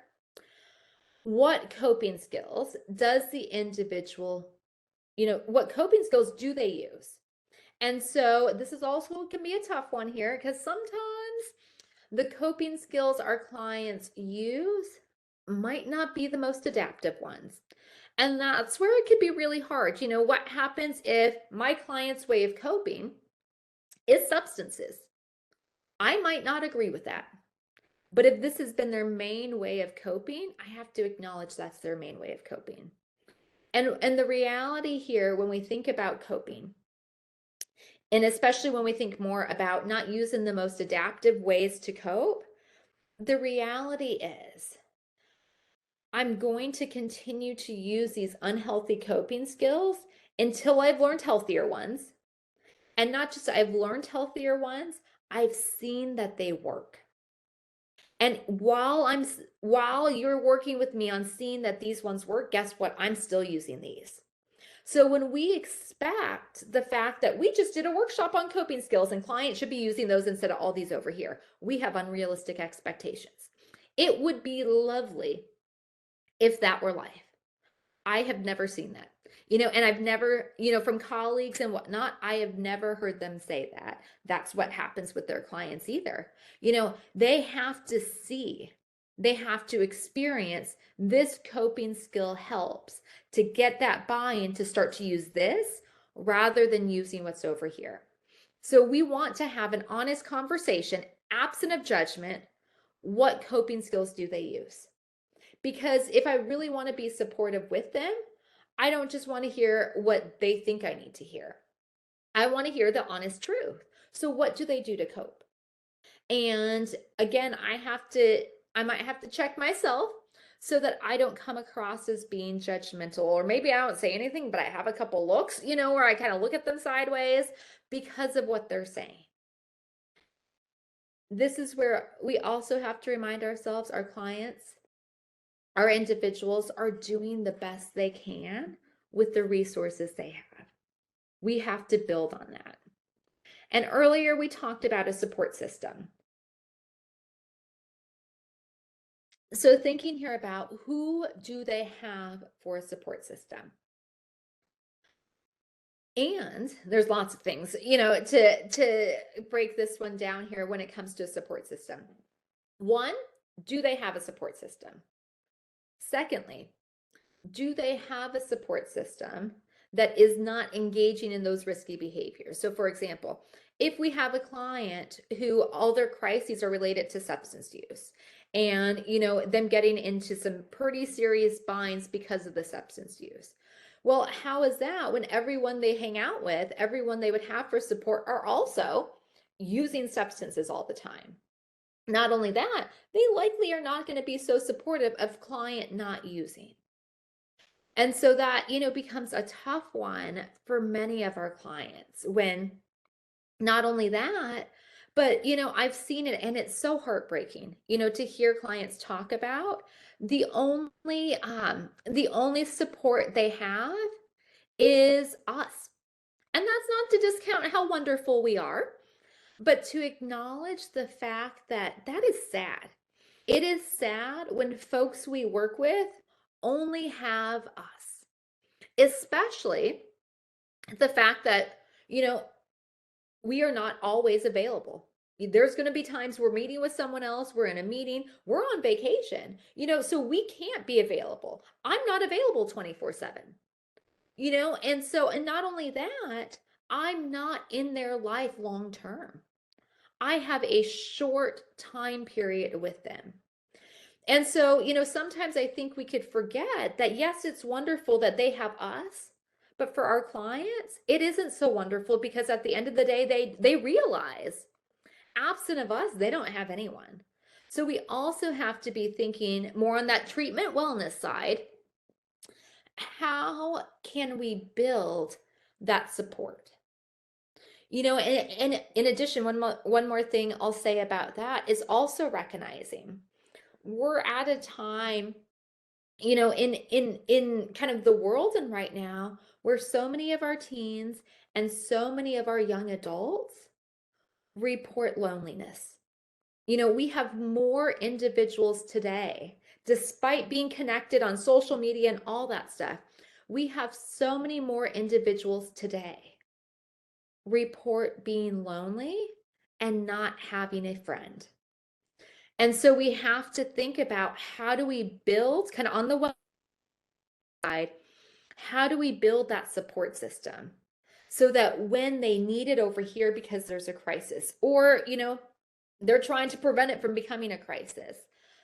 what coping skills does the individual, you know, what coping skills do they use? And so this is also can be a tough one here because sometimes the coping skills our clients use might not be the most adaptive ones. And that's where it could be really hard. You know, what happens if my client's way of coping is substances? I might not agree with that. But if this has been their main way of coping, I have to acknowledge that's their main way of coping. And the reality here when we think about coping, and especially when we think more about not using the most adaptive ways to cope, the reality is I'm going to continue to use these unhealthy coping skills until I've learned healthier ones. And not just I've learned healthier ones, I've seen that they work. And while you're working with me on seeing that these ones work, guess what? I'm still using these. So when we expect the fact that we just did a workshop on coping skills and clients should be using those instead of all these over here, we have unrealistic expectations. It would be lovely if that were life. I have never seen that. You know, and I've never, you know, from colleagues and whatnot, I have never heard them say that. That's what happens with their clients either. You know, they have to see, they have to experience this coping skill helps to get that buy-in to start to use this rather than using what's over here. So we want to have an honest conversation, absent of judgment. What coping skills do they use? Because if I really want to be supportive with them, I don't just want to hear what they think I need to hear. I want to hear the honest truth. So what do they do to cope? And again, I might have to check myself so that I don't come across as being judgmental, or maybe I don't say anything, but I have a couple looks, you know, where I kind of look at them sideways because of what they're saying. This is where we also have to remind ourselves, our clients, our individuals are doing the best they can with the resources they have. We have to build on that. And earlier we talked about a support system. So thinking here about who do they have for a support system? And there's lots of things, you know, to break this one down here when it comes to a support system. One, do they have a support system? Secondly, do they have a support system that is not engaging in those risky behaviors? So for example, if we have a client who all their crises are related to substance use and, you know, them getting into some pretty serious binds because of the substance use. Well, how is that when everyone they hang out with, everyone they would have for support are also using substances all the time? Not only that, they likely are not going to be so supportive of client not using. And so that, you know, becomes a tough one for many of our clients when not only that, but, you know, I've seen it and it's so heartbreaking, you know, to hear clients talk about the only support they have is us. And that's not to discount how wonderful we are, but to acknowledge the fact that that is sad. It is sad when folks we work with only have us, especially the fact that, you know, we are not always available. There's going to be times we're meeting with someone else, we're in a meeting, we're on vacation, you know, so we can't be available. I'm not available 24/7, you know, and so, and not only that, I'm not in their life long term. I have a short time period with them. And so, you know, sometimes I think we could forget that, yes, it's wonderful that they have us, but for our clients, it isn't so wonderful because at the end of the day, they realize absent of us, they don't have anyone. So we also have to be thinking more on that treatment wellness side. How can we build that support? You know, and in addition, one more thing I'll say about that is also recognizing we're at a time in kind of the world and right now, where so many of our teens and so many of our young adults report loneliness. We have more individuals today, despite being connected on social media and all that stuff. We have so many more individuals today report being lonely and not having a friend. And so we have to think about, how do we build, kind of on the one side, how do we build that support system so that when they need it over here because there's a crisis, or they're trying to prevent it from becoming a crisis,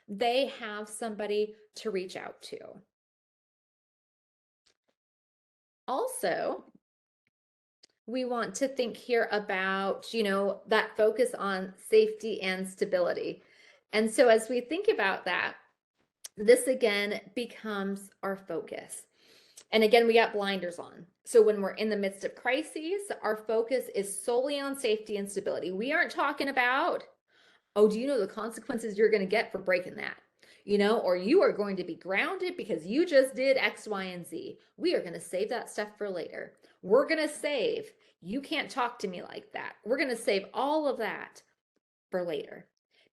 they have somebody to reach out to. Also, we want to think here about, that focus on safety and stability. And so as we think about that, this again becomes our focus. And again, we got blinders on. So when we're in the midst of crises, our focus is solely on safety and stability. We aren't talking about, oh, do you know the consequences you're going to get for breaking that? Or you are going to be grounded because you just did X, Y, and Z. We are going to save that stuff for later. We're going to save, you can't talk to me like that. We're going to save all of that for later.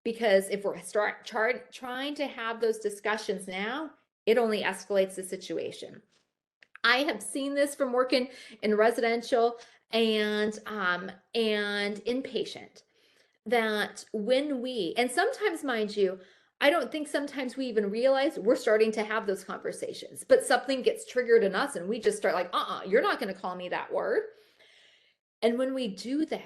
Because if we're trying to have those discussions now, it only escalates the situation. I have seen this from working in residential and inpatient, that and sometimes, mind you, I don't think sometimes we even realize we're starting to have those conversations, but something gets triggered in us and we just start like, you're not going to call me that word. And when we do that,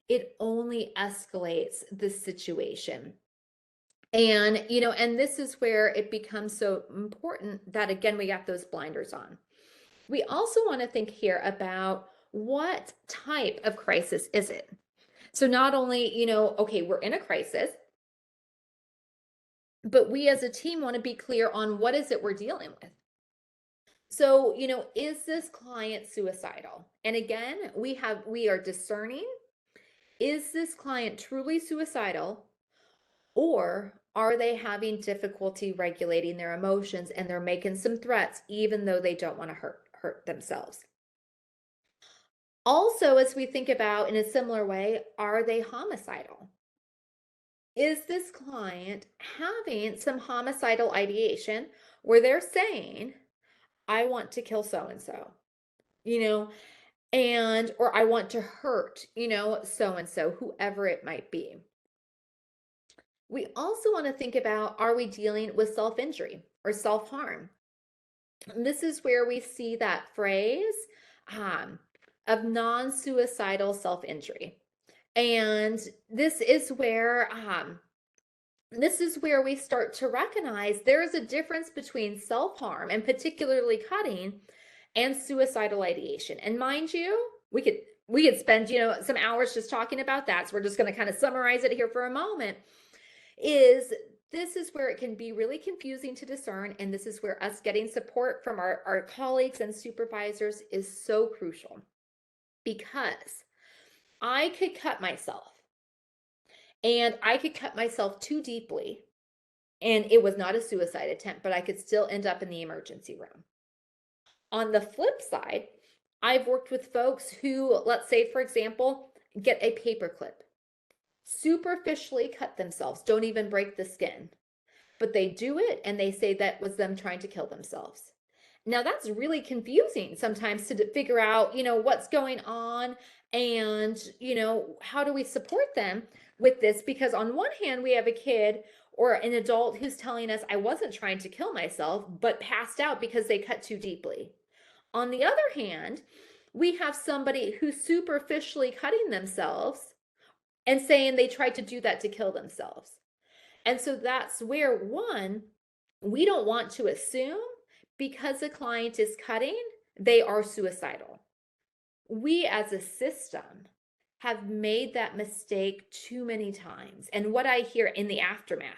it only escalates the situation. And, and this is where it becomes so important that, again, we got those blinders on. We also want to think here about, what type of crisis is it? So not only, okay, we're in a crisis, but we as a team want to be clear on what is it we're dealing with. So, is this client suicidal? And again, we are discerning, is this client truly suicidal, or are they having difficulty regulating their emotions and they're making some threats even though they don't want to hurt themselves? Also, as we think about in a similar way, are they homicidal? Is this client having some homicidal ideation where they're saying, I want to kill so and so, or I want to hurt, so and so, whoever it might be. We also want to think about, are we dealing with self-injury or self-harm? This is where we see that phrase of non-suicidal self-injury. And this is where we start to recognize there is a difference between self-harm, and particularly cutting, and suicidal ideation. And mind you, we could spend, some hours just talking about that. So we're just going to kind of summarize it here for a moment. This is where it can be really confusing to discern, and this is where us getting support from our colleagues and supervisors is so crucial, because I could cut myself, and I could cut myself too deeply, and it was not a suicide attempt, but I could still end up in the emergency room. On the flip side, I've worked with folks who, let's say, for example, get a paperclip, superficially cut themselves, don't even break the skin, but they do it and they say that was them trying to kill themselves. Now that's really confusing sometimes to figure out, what's going on, and, how do we support them with this? Because on one hand, we have a kid or an adult who's telling us, I wasn't trying to kill myself, but passed out because they cut too deeply. On the other hand, we have somebody who's superficially cutting themselves and saying they tried to do that to kill themselves. And so that's where, one, we don't want to assume because a client is cutting, they are suicidal. We as a system have made that mistake too many times. And what I hear in the aftermath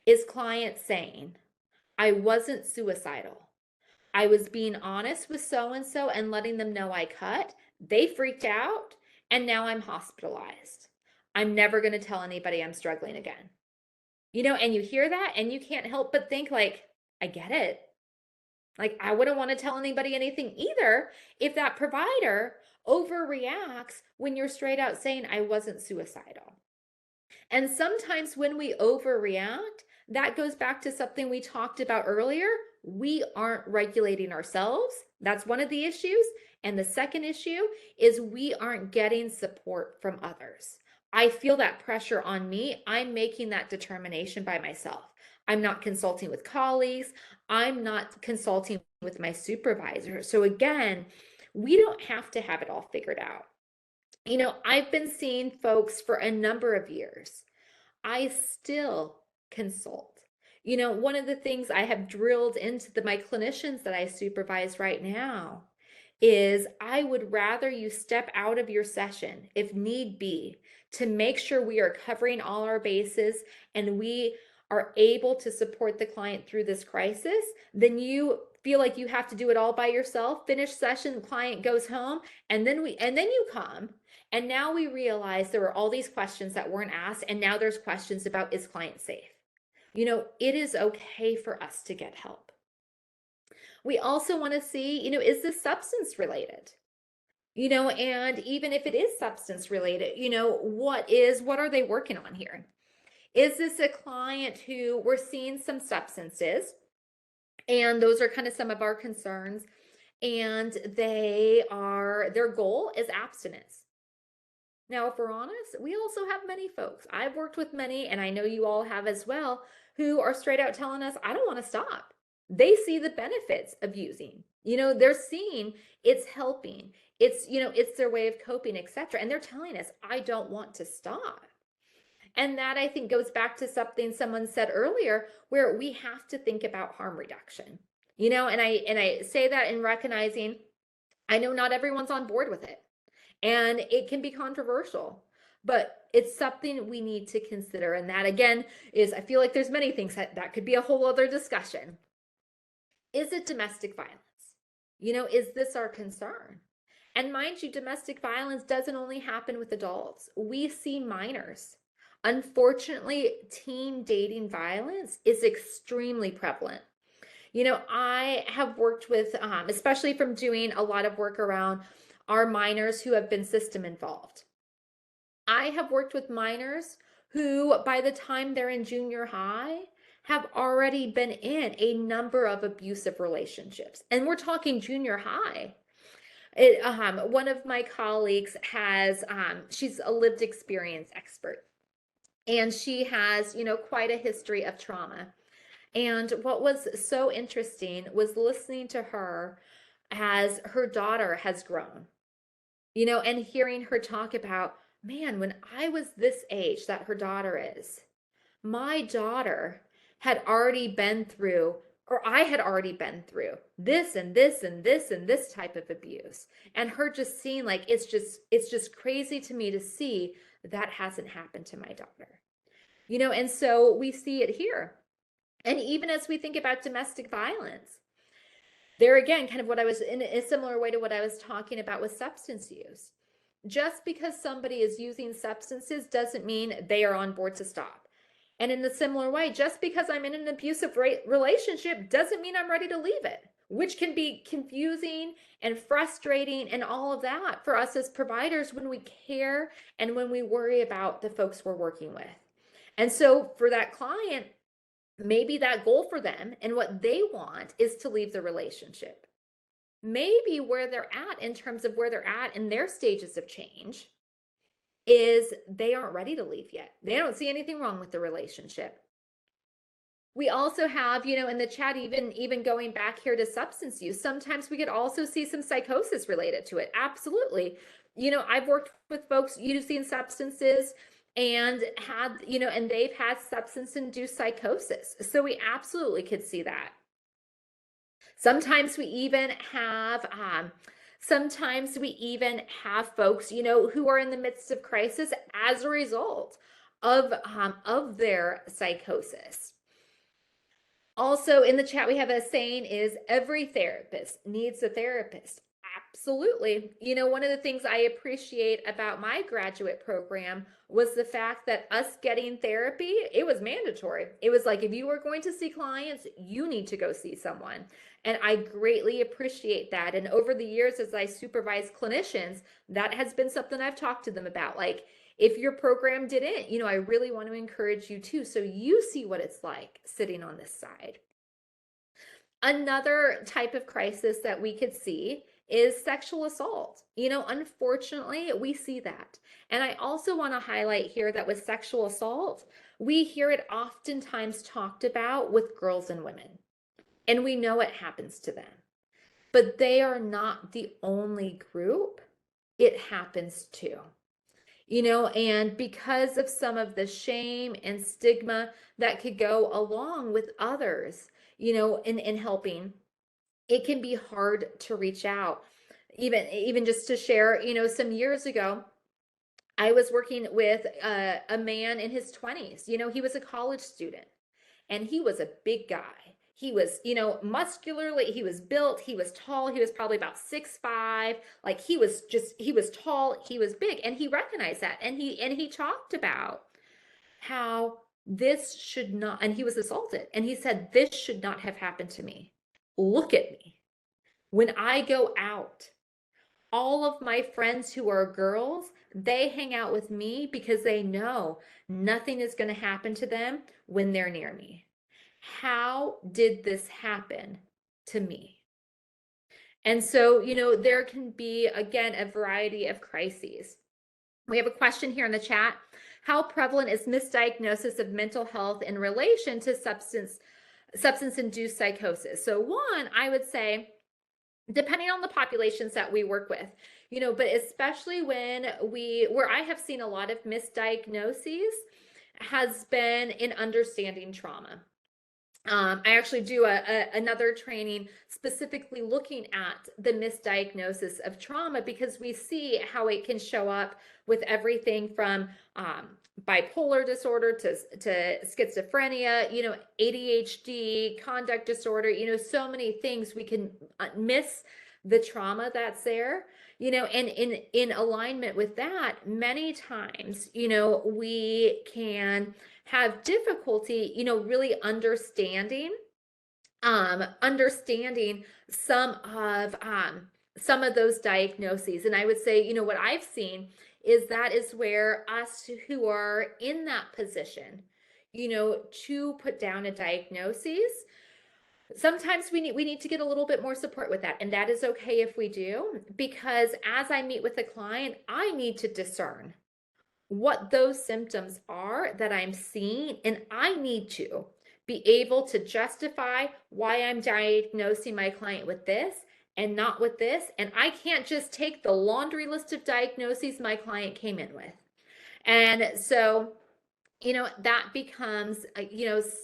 is clients saying, I wasn't suicidal. I was being honest with so-and-so and letting them know I cut. They freaked out, and now I'm hospitalized. I'm never going to tell anybody I'm struggling again. And you hear that and you can't help but think like, I get it. Like, I wouldn't want to tell anybody anything either if that provider overreacts when you're straight out saying, I wasn't suicidal. And sometimes when we overreact, that goes back to something we talked about earlier. We aren't regulating ourselves. That's one of the issues. And the second issue is we aren't getting support from others. I feel that pressure on me. I'm making that determination by myself. I'm not consulting with colleagues. I'm not consulting with my supervisor. So again, we don't have to have it all figured out. I've been seeing folks for a number of years. I still consult. One of the things I have drilled into my clinicians that I supervise right now is I would rather you step out of your session if need be to make sure we are covering all our bases and we are able to support the client through this crisis than you feel like you have to do it all by yourself. Finish session, client goes home, and then you come. And now we realize there were all these questions that weren't asked, and now there's questions about, is client safe? It is okay for us to get help. We also want to see, is this substance related? And even if it is substance related, what are they working on here? Is this a client who we're seeing some substances? And those are kind of some of our concerns. And their goal is abstinence. Now, if we're honest, we also have many folks. I've worked with many, and I know you all have as well, who are straight out telling us, I don't want to stop. They see the benefits of using. They're seeing it's helping. It's their way of coping, etc. And they're telling us, I don't want to stop. And that, I think, goes back to something someone said earlier, where we have to think about harm reduction. And I say that in recognizing I know not everyone's on board with it. And it can be controversial, but it's something we need to consider. And that, again, I feel like there's many things that could be a whole other discussion. Is it domestic violence? Is this our concern? And mind you, domestic violence doesn't only happen with adults. We see minors. Unfortunately, teen dating violence is extremely prevalent. I have worked with, especially from doing a lot of work around our minors who have been system involved. I have worked with minors who, by the time they're in junior high, have already been in a number of abusive relationships. And we're talking junior high. One of my colleagues she's a lived experience expert, and she has, quite a history of trauma. And what was so interesting was listening to her as her daughter has grown, and hearing her talk about, man, when I was this age that her daughter is, my daughter had already been through, or I had already been through this and this and this and this type of abuse. And her just seeing, like, it's just crazy to me to see that hasn't happened to my daughter. And so we see it here. And even as we think about domestic violence, there again, kind of what I was in a similar way to what I was talking about with substance use. Just because somebody is using substances doesn't mean they are on board to stop. And in a similar way, just because I'm in an abusive relationship doesn't mean I'm ready to leave it, which can be confusing and frustrating and all of that for us as providers when we care and when we worry about the folks we're working with. And so for that client, maybe that goal for them and what they want is to leave the relationship. Maybe where they're at in terms of where they're at in their stages of change is they aren't ready to leave yet. They don't see anything wrong with the relationship. We also have, in the chat, even going back here to substance use, sometimes we could also see some psychosis related to it. Absolutely. I've worked with folks using substances and and they've had substance-induced psychosis. So we absolutely could see that. Sometimes we even have folks, who are in the midst of crisis as a result of their psychosis. Also in the chat, we have a saying is, every therapist needs a therapist. Absolutely. You know, one of the things I appreciate about my graduate program was the fact that us getting therapy, it was mandatory. It was like, if you were going to see clients, you need to go see someone. And I greatly appreciate that. And over the years, as I supervise clinicians, that has been something I've talked to them about. Like, if your program didn't, I really want to encourage you too. So you see what it's like sitting on this side. Another type of crisis that we could see is sexual assault. Unfortunately, we see that. And I also want to highlight here that with sexual assault, we hear it oftentimes talked about with girls and women, and we know it happens to them. But they are not the only group it happens to. And because of some of the shame and stigma that could go along with others, in helping, it can be hard to reach out. Even just to share, some years ago, I was working with a man in his 20s. He was a college student, and he was a big guy. He was, muscularly, he was built, he was tall, he was probably about 6'5". Like he was tall, he was big, and he recognized that. And he talked about how this should not, and he was assaulted, and he said, this should not have happened to me. Look at me. When I go out, all of my friends who are girls, they hang out with me because they know nothing is going to happen to them when they're near me. How did this happen to me? And so, there can be, again, a variety of crises. We have a question here in the chat. How prevalent is misdiagnosis of mental health in relation to substance-induced psychosis? So one, I would say, depending on the populations that we work with, but especially where I have seen a lot of misdiagnoses has been in understanding trauma. I actually do another training specifically looking at the misdiagnosis of trauma, because we see how it can show up with everything from bipolar disorder to schizophrenia, ADHD, conduct disorder, so many things. We can miss the trauma that's there, and in alignment with that, many times, we can have difficulty, really understanding some of those diagnoses. And I would say, what I've seen is that is where us who are in that position, to put down a diagnosis, sometimes we need to get a little bit more support with that. And that is okay if we do, because as I meet with a client, I need to discern what those symptoms are that I'm seeing, and I need to be able to justify why I'm diagnosing my client with this and not with this. And I can't just take the laundry list of diagnoses my client came in with. And so, that becomes,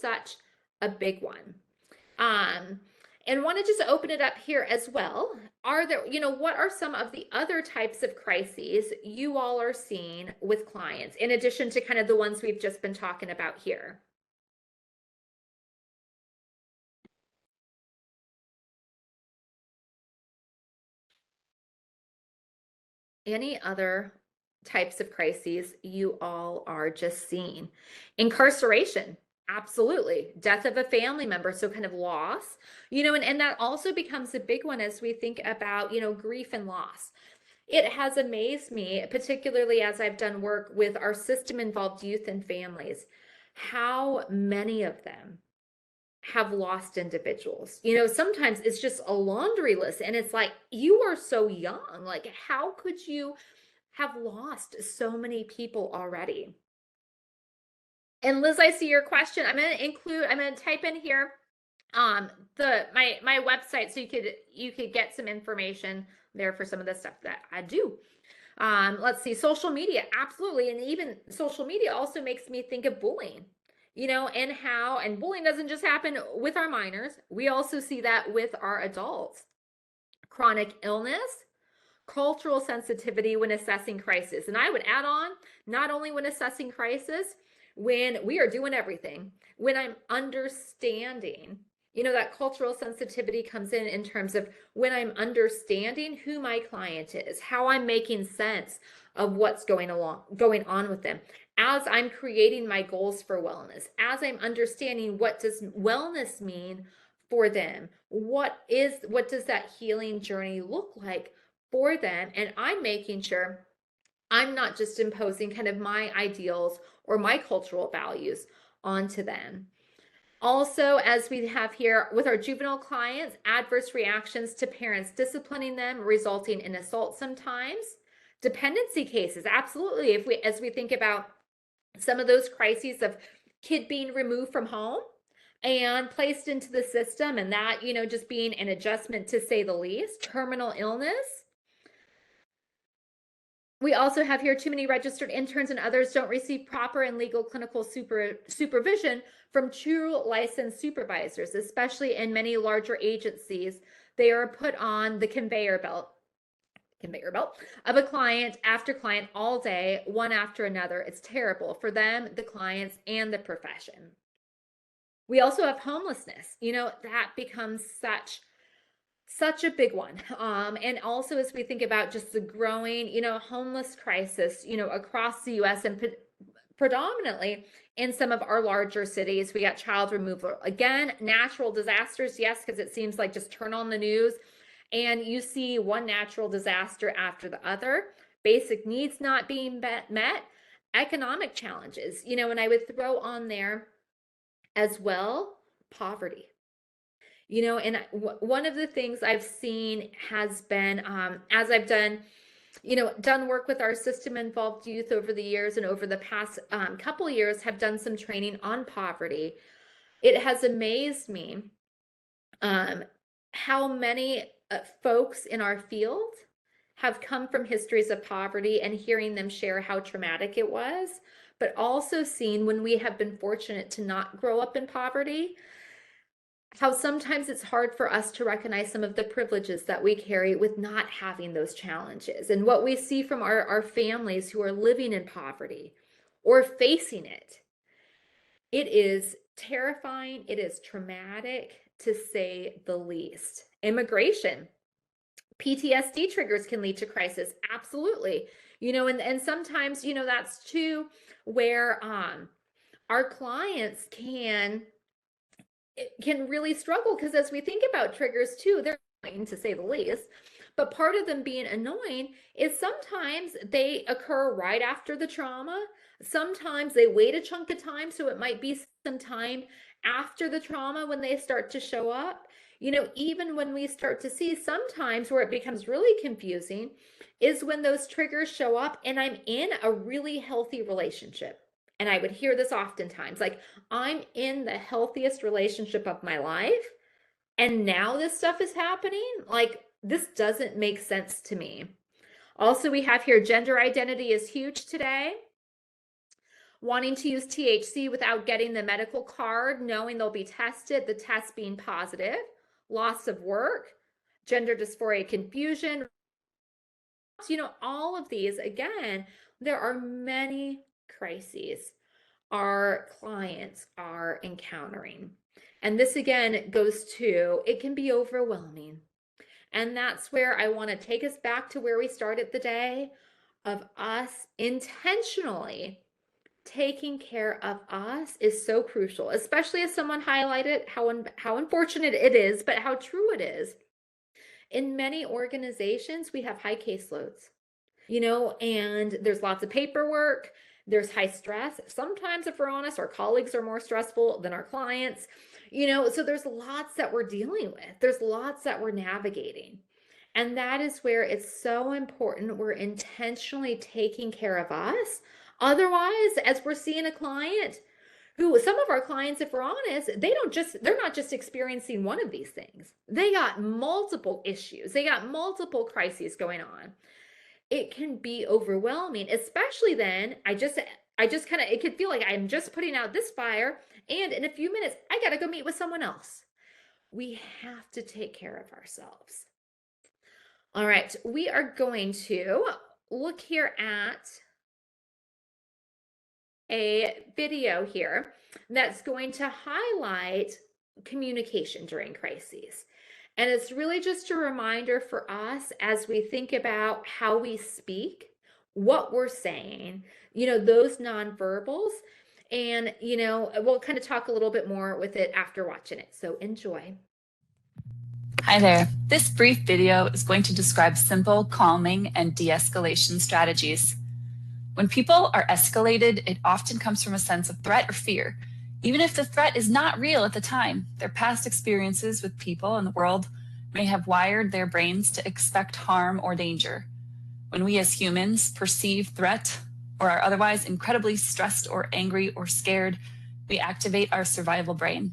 such a big one. And want to just open it up here as well. What are some of the other types of crises you all are seeing with clients, in addition to kind of the ones we've just been talking about here? Any other types of crises you all are just seeing? Incarceration. Absolutely. Death of a family member. So kind of loss, and that also becomes a big one as we think about, grief and loss. It has amazed me, particularly as I've done work with our system-involved youth and families, how many of them have lost individuals. Sometimes it's just a laundry list, and it's like, you are so young. Like, how could you have lost so many people already? And Liz, I see your question. I'm going to type in here my website, so you could get some information there for some of the stuff that I do. Let's see, social media, absolutely. And even social media also makes me think of bullying, and bullying doesn't just happen with our minors. We also see that with our adults. Chronic illness, cultural sensitivity when assessing crisis. And I would add on, not only when assessing crisis, when we are doing everything, when I'm understanding, That cultural sensitivity comes in terms of when I'm understanding who my client is, how I'm making sense of what's going on with them, as I'm creating my goals for wellness, as I'm understanding what does wellness mean for them, what does that healing journey look like for them, and I'm making sure I'm not just imposing kind of my ideals or my cultural values onto them. Also, as we have here with our juvenile clients, adverse reactions to parents disciplining them, resulting in assault sometimes. Dependency cases, absolutely. As we think about some of those crises of kid being removed from home and placed into the system, and that, just being an adjustment to say the least. Terminal illness. We also have here too many registered interns and others don't receive proper and legal clinical supervision from true licensed supervisors, especially in many larger agencies. They are put on the conveyor belt of a client after client all day, one after another. It's terrible for them, the clients, and the profession. We also have homelessness. That becomes such a big one. And also as we think about just the growing, homeless crisis, across the US and predominantly in some of our larger cities. We got child removal. Again, natural disasters, yes, because it seems like just turn on the news and you see one natural disaster after the other, basic needs not being met, economic challenges, and I would throw on there as well, poverty. And one of the things I've seen has been, as I've done work with our system involved youth over the years, and over the past couple years have done some training on poverty. It has amazed me how many folks in our field have come from histories of poverty, and hearing them share how traumatic it was, but also seen when we have been fortunate to not grow up in poverty, how sometimes it's hard for us to recognize some of the privileges that we carry with not having those challenges. And what we see from our families who are living in poverty or facing it, it is terrifying. It is traumatic, to say the least. Immigration, PTSD triggers can lead to crisis. Absolutely. And sometimes, that's too where our clients can really struggle, because as we think about triggers too, they're annoying, to say the least. But part of them being annoying is sometimes they occur right after the trauma. Sometimes they wait a chunk of time, so it might be some time after the trauma when they start to show up. Even when we start to see, sometimes where it becomes really confusing is when those triggers show up and I'm in a really healthy relationship. And I would hear this oftentimes, like, I'm in the healthiest relationship of my life, and now this stuff is happening. Like, this doesn't make sense to me. Also, we have here gender identity is huge today. Wanting to use THC without getting the medical card, knowing they'll be tested, the test being positive, loss of work, gender dysphoria confusion. All of these, again, there are many crises our clients are encountering. And this again goes to, it can be overwhelming. And that's where I want to take us back to where we started the day, of us intentionally taking care of us is so crucial, especially as someone highlighted how unfortunate it is, but how true it is. In many organizations, we have high caseloads, and there's lots of paperwork. There's high stress. Sometimes, if we're honest, our colleagues are more stressful than our clients, so there's lots that we're dealing with. There's lots that we're navigating. And that is where it's so important we're intentionally taking care of us. Otherwise, as we're seeing a client who, some of our clients, if we're honest, they're not just experiencing one of these things. They got multiple issues. They got multiple crises going on. It can be overwhelming, especially then. I just kind of, it could feel like I'm just putting out this fire, and in a few minutes, I got to go meet with someone else. We have to take care of ourselves. All right, we are going to look here at a video here that's going to highlight communication during crises. And it's really just a reminder for us as we think about how we speak, what we're saying, those nonverbals. And, we'll kind of talk a little bit more with it after watching it. So enjoy. Hi there. This brief video is going to describe simple calming and de-escalation strategies. When people are escalated, it often comes from a sense of threat or fear. Even if the threat is not real at the time, their past experiences with people in the world may have wired their brains to expect harm or danger. When we as humans perceive threat or are otherwise incredibly stressed or angry or scared, we activate our survival brain.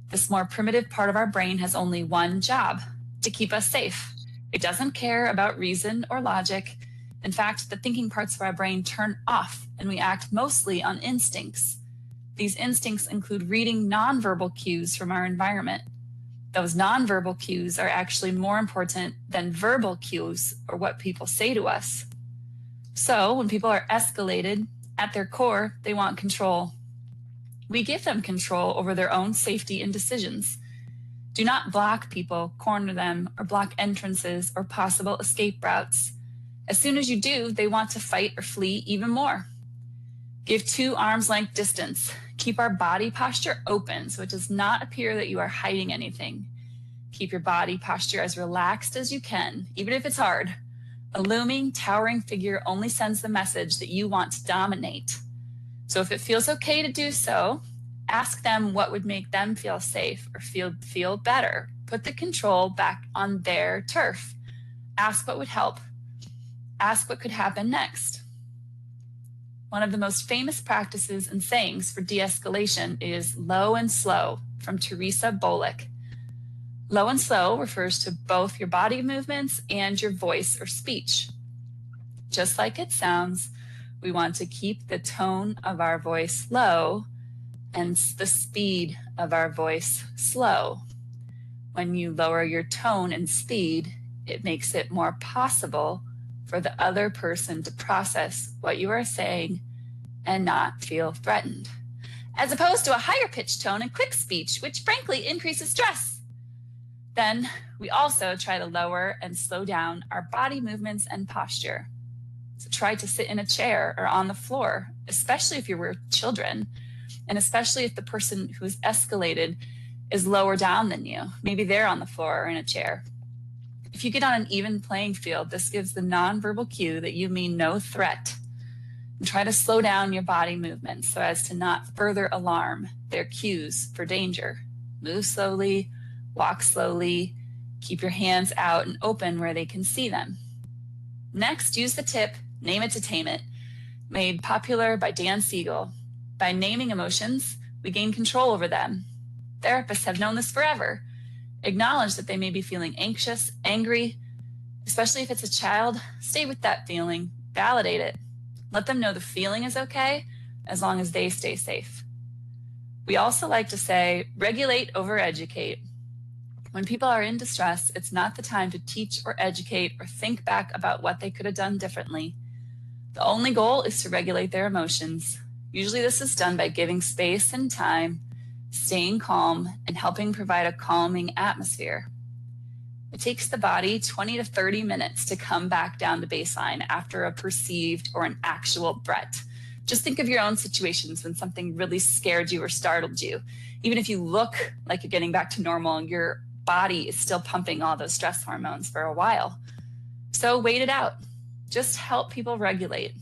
This more primitive part of our brain has only one job: to keep us safe. It doesn't care about reason or logic. In fact, the thinking parts of our brain turn off and we act mostly on instincts. These instincts include reading nonverbal cues from our environment. Those nonverbal cues are actually more important than verbal cues or what people say to us. So when people are escalated, at their core, they want control. We give them control over their own safety and decisions. Do not block people, corner them, or block entrances or possible escape routes. As soon as you do, they want to fight or flee even more. Give 2 arms length distance. Keep our body posture open so it does not appear that you are hiding anything. Keep your body posture as relaxed as you can, even if it's hard. A looming, towering figure only sends the message that you want to dominate. So if it feels okay to do so, ask them what would make them feel safe or feel better. Put the control back on their turf. Ask what would help. Ask what could happen next. One of the most famous practices and sayings for de-escalation is low and slow, from Teresa Bolick. Low and slow refers to both your body movements and your voice or speech. Just like it sounds, we want to keep the tone of our voice low and the speed of our voice slow. When you lower your tone and speed, it makes it more possible for the other person to process what you are saying and not feel threatened, as opposed to a higher pitched tone and quick speech, which frankly increases stress. Then we also try to lower and slow down our body movements and posture. So try to sit in a chair or on the floor, especially if you're with children, and especially if the person who's escalated is lower down than you. Maybe they're on the floor or in a chair. If you get on an even playing field, this gives the nonverbal cue that you mean no threat. And try to slow down your body movements so as to not further alarm their cues for danger. Move slowly, walk slowly, keep your hands out and open where they can see them. Next, use the tip, name it to tame it, made popular by Dan Siegel. By naming emotions, we gain control over them. Therapists have known this forever. Acknowledge that they may be feeling anxious, angry, especially if it's a child. Stay with that feeling, validate it. Let them know the feeling is okay as long as they stay safe. We also like to say, regulate over educate. When people are in distress, it's not the time to teach or educate or think back about what they could have done differently. The only goal is to regulate their emotions. Usually this is done by giving space and time, staying calm, and helping provide a calming atmosphere. It takes the body 20 to 30 minutes to come back down to baseline after a perceived or an actual threat. Just think of your own situations when something really scared you or startled you. Even if you look like you're getting back to normal, your body is still pumping all those stress hormones for a while. So wait it out. Just help people regulate.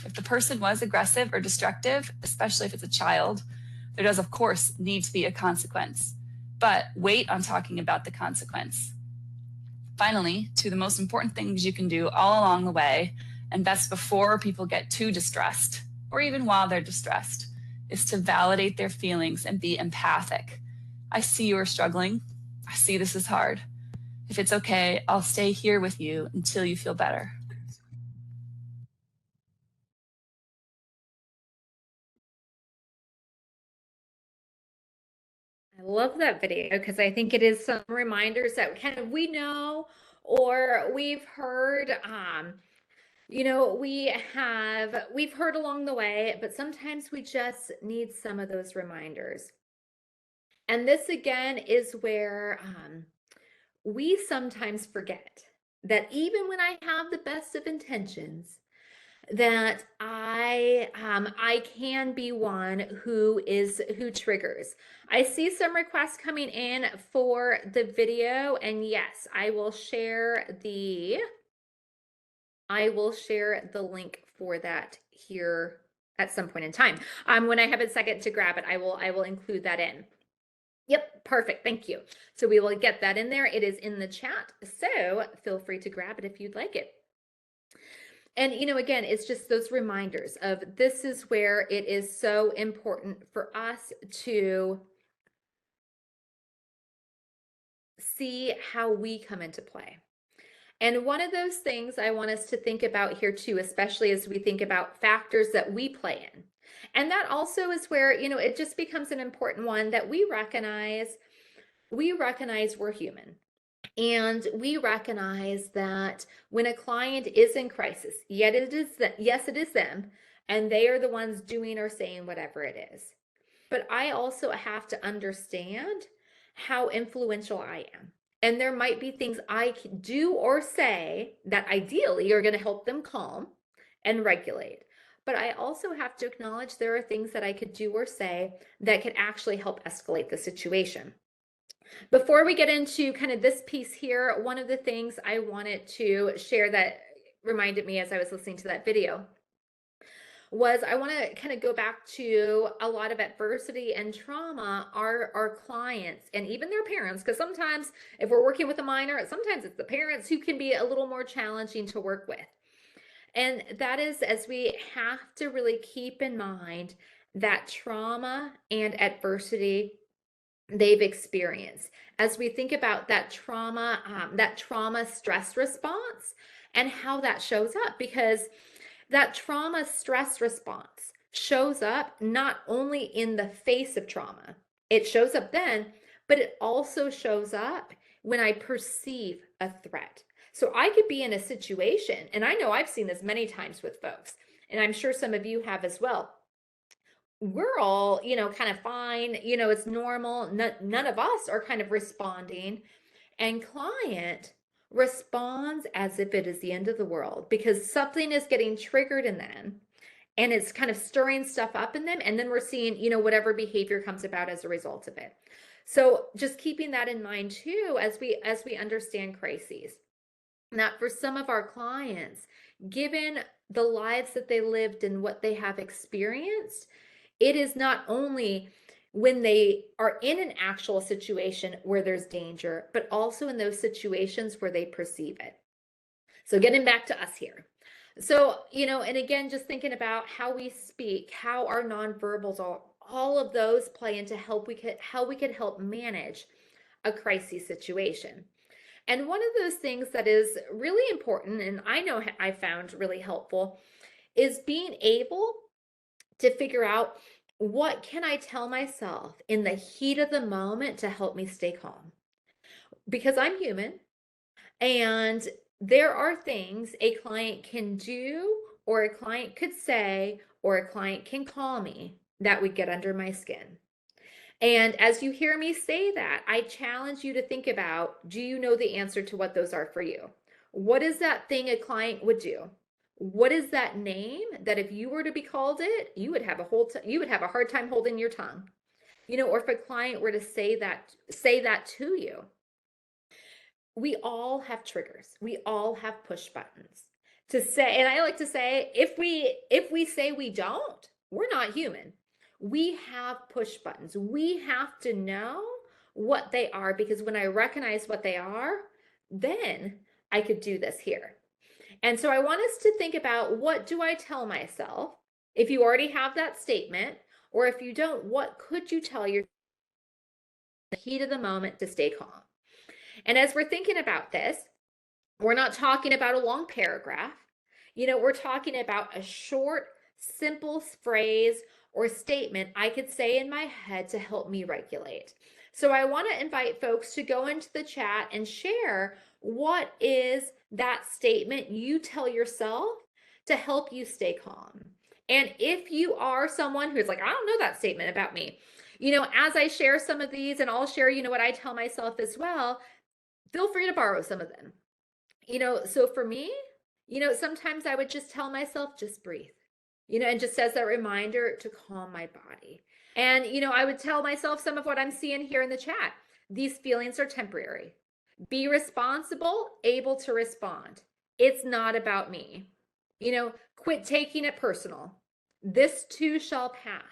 If the person was aggressive or destructive, especially if it's a child, there does, of course, need to be a consequence. But wait on talking about the consequence. Finally, two of the most important things you can do all along the way, and best before people get too distressed, or even while they're distressed, is to validate their feelings and be empathic. I see you are struggling. I see this is hard. If it's okay, I'll stay here with you until you feel better. I love that video because I think it is some reminders that kind of we know or we've heard. We've heard along the way, but sometimes we just need some of those reminders. And this again is where we sometimes forget that even when I have the best of intentions, that I can be one who triggers. I see some requests coming in for the video, and yes, I will share the link for that here at some point in time. When I have a second to grab it, I will include that in. Yep, perfect. Thank you. So we will get that in there. It is in the chat, so feel free to grab it if you'd like it. And, again, it's just those reminders of this is where it is so important for us to see how we come into play. And one of those things I want us to think about here too, especially as we think about factors that we play in. And that also is where, it just becomes an important one that we recognize we're human. And we recognize that when a client is in crisis, yes, it is them, and they are the ones doing or saying whatever it is. But I also have to understand how influential I am. And there might be things I can do or say that ideally are going to help them calm and regulate. But I also have to acknowledge there are things that I could do or say that could actually help escalate the situation. Before we get into kind of this piece here, one of the things I wanted to share that reminded me as I was listening to that video was I want to kind of go back to a lot of adversity and trauma our clients and even their parents, because sometimes if we're working with a minor, sometimes it's the parents who can be a little more challenging to work with. And that is as we have to really keep in mind that trauma and adversity they've experienced as we think about that trauma stress response and how that shows up, because that trauma stress response shows up not only in the face of trauma, it shows up then, but it also shows up when I perceive a threat. So I could be in a situation, and I know I've seen this many times with folks, and I'm sure some of you have as well. We're all, kind of fine, it's normal. None of us are kind of responding, and client responds as if it is the end of the world because something is getting triggered in them and it's kind of stirring stuff up in them. And then we're seeing, whatever behavior comes about as a result of it. So just keeping that in mind too, as we understand crises, that for some of our clients, given the lives that they lived and what they have experienced, it is not only when they are in an actual situation where there's danger, but also in those situations where they perceive it. So getting back to us here. So, and again, just thinking about how we speak, how our nonverbals, all of those play into how we could help manage a crisis situation. And one of those things that is really important, and I know I found really helpful, is being able to figure out what can I tell myself in the heat of the moment to help me stay calm? Because I'm human and there are things a client can do or a client could say or a client can call me that would get under my skin. And as you hear me say that, I challenge you to think about, do you know the answer to what those are for you? What is that thing a client would do? What is that name that if you were to be called it, you would have a hard time holding your tongue? Or if a client were to say that to you. We all have triggers. We all have push buttons to say, and I like to say, if we say we don't, we're not human. We have push buttons. We have to know what they are, because when I recognize what they are, then I could do this here. And so I want us to think about, what do I tell myself? If you already have that statement, or if you don't, what could you tell yourself in the heat of the moment to stay calm? And as we're thinking about this, we're not talking about a long paragraph. We're talking about a short, simple phrase or statement I could say in my head to help me regulate. So I want to invite folks to go into the chat and share, what is that statement you tell yourself to help you stay calm? And if you are someone who's like, I don't know that statement about me, As I share some of these, and I'll share, what I tell myself as well, feel free to borrow some of them. So for me, sometimes I would just tell myself, just breathe, and just as that reminder to calm my body. And, I would tell myself some of what I'm seeing here in the chat. These feelings are temporary. Be responsible, able to respond. It's not about me. Quit taking it personal. This too shall pass.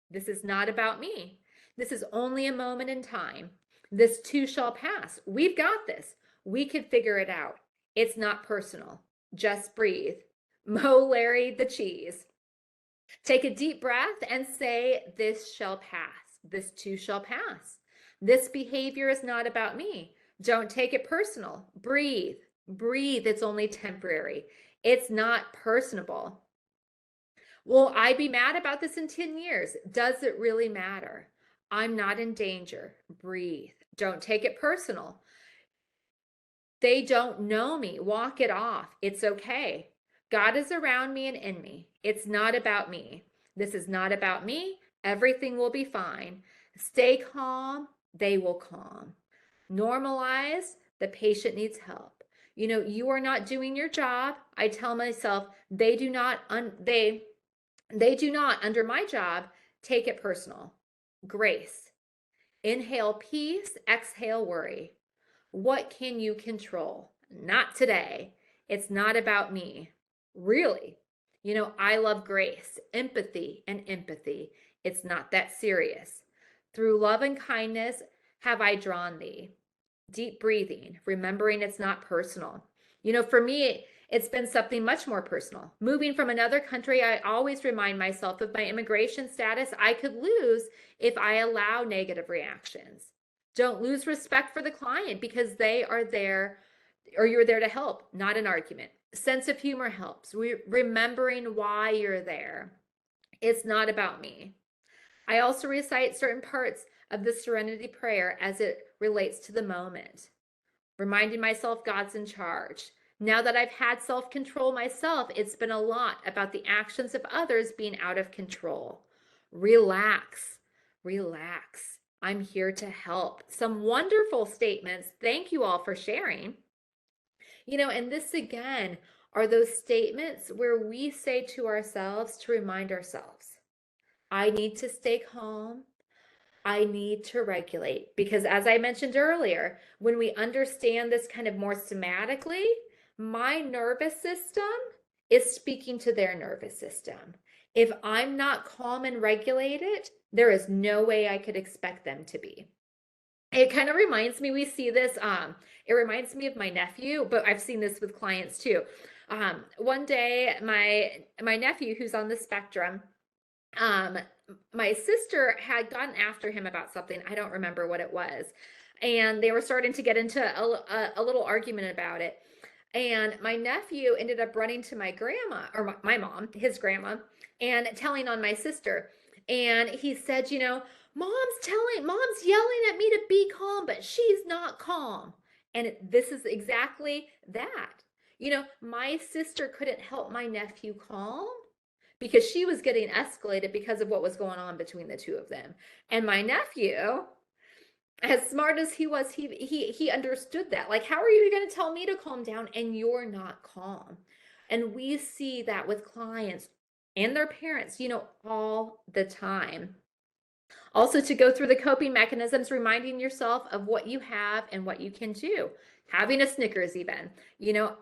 This is not about me. This is only a moment in time. This too shall pass. We've got this. We can figure it out. It's not personal. Just breathe. Mo Larry the cheese. Take a deep breath and say, this shall pass. This too shall pass. This behavior is not about me. Don't take it personal. Breathe. Breathe. It's only temporary. It's not personable. Will I be mad about this in 10 years? Does it really matter? I'm not in danger. Breathe. Don't take it personal. They don't know me. Walk it off. It's okay. God is around me and in me. It's not about me. This is not about me. Everything will be fine. Stay calm. They will calm. Normalize. The patient needs help. You are not doing your job. I tell myself, they do not under my job take it personal. Grace. Inhale peace, exhale worry. What can you control? Not today. It's not about me. Really. I love grace, empathy, and empathy. It's not that serious. Through love and kindness have I drawn thee. Deep breathing, remembering it's not personal. For me, it's been something much more personal. Moving from another country, I always remind myself of my immigration status I could lose if I allow negative reactions. Don't lose respect for the client because they are there, or you're there to help, not an argument. Sense of humor helps. Remembering why you're there. It's not about me. I also recite certain parts of the Serenity Prayer as it relates to the moment, reminding myself God's in charge. Now that I've had self-control myself, it's been a lot about the actions of others being out of control. Relax, relax. I'm here to help. Some wonderful statements. Thank you all for sharing. And this again are those statements where we say to ourselves to remind ourselves, I need to stay calm. I need to regulate, because as I mentioned earlier, when we understand this kind of more somatically, my nervous system is speaking to their nervous system. If I'm not calm and regulated, there is no way I could expect them to be. It kind of reminds me, we see this, it reminds me of my nephew, but I've seen this with clients too. One day, my nephew, who's on the spectrum, my sister had gotten after him about something. I don't remember what it was. And they were starting to get into a little argument about it. And my nephew ended up running to my grandma, or my mom, his grandma, and telling on my sister. And he said, mom's yelling at me to be calm, but she's not calm. And this is exactly that. My sister couldn't help my nephew calm because she was getting escalated because of what was going on between the two of them. And my nephew, as smart as he was, he understood that. Like, how are you going to tell me to calm down and you're not calm? And we see that with clients and their parents, all the time. Also, to go through the coping mechanisms, reminding yourself of what you have and what you can do. Having a Snickers even,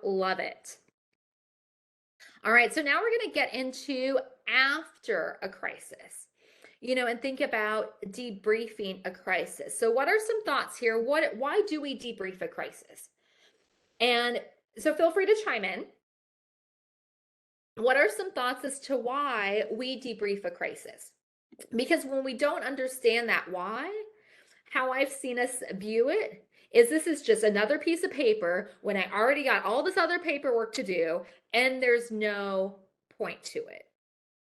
love it. All right, so now we're going to get into after a crisis, and think about debriefing a crisis. So what are some thoughts here? Why do we debrief a crisis? And so feel free to chime in. What are some thoughts as to why we debrief a crisis? Because when we don't understand that why, how I've seen us view it is this is just another piece of paper when I already got all this other paperwork to do and there's no point to it.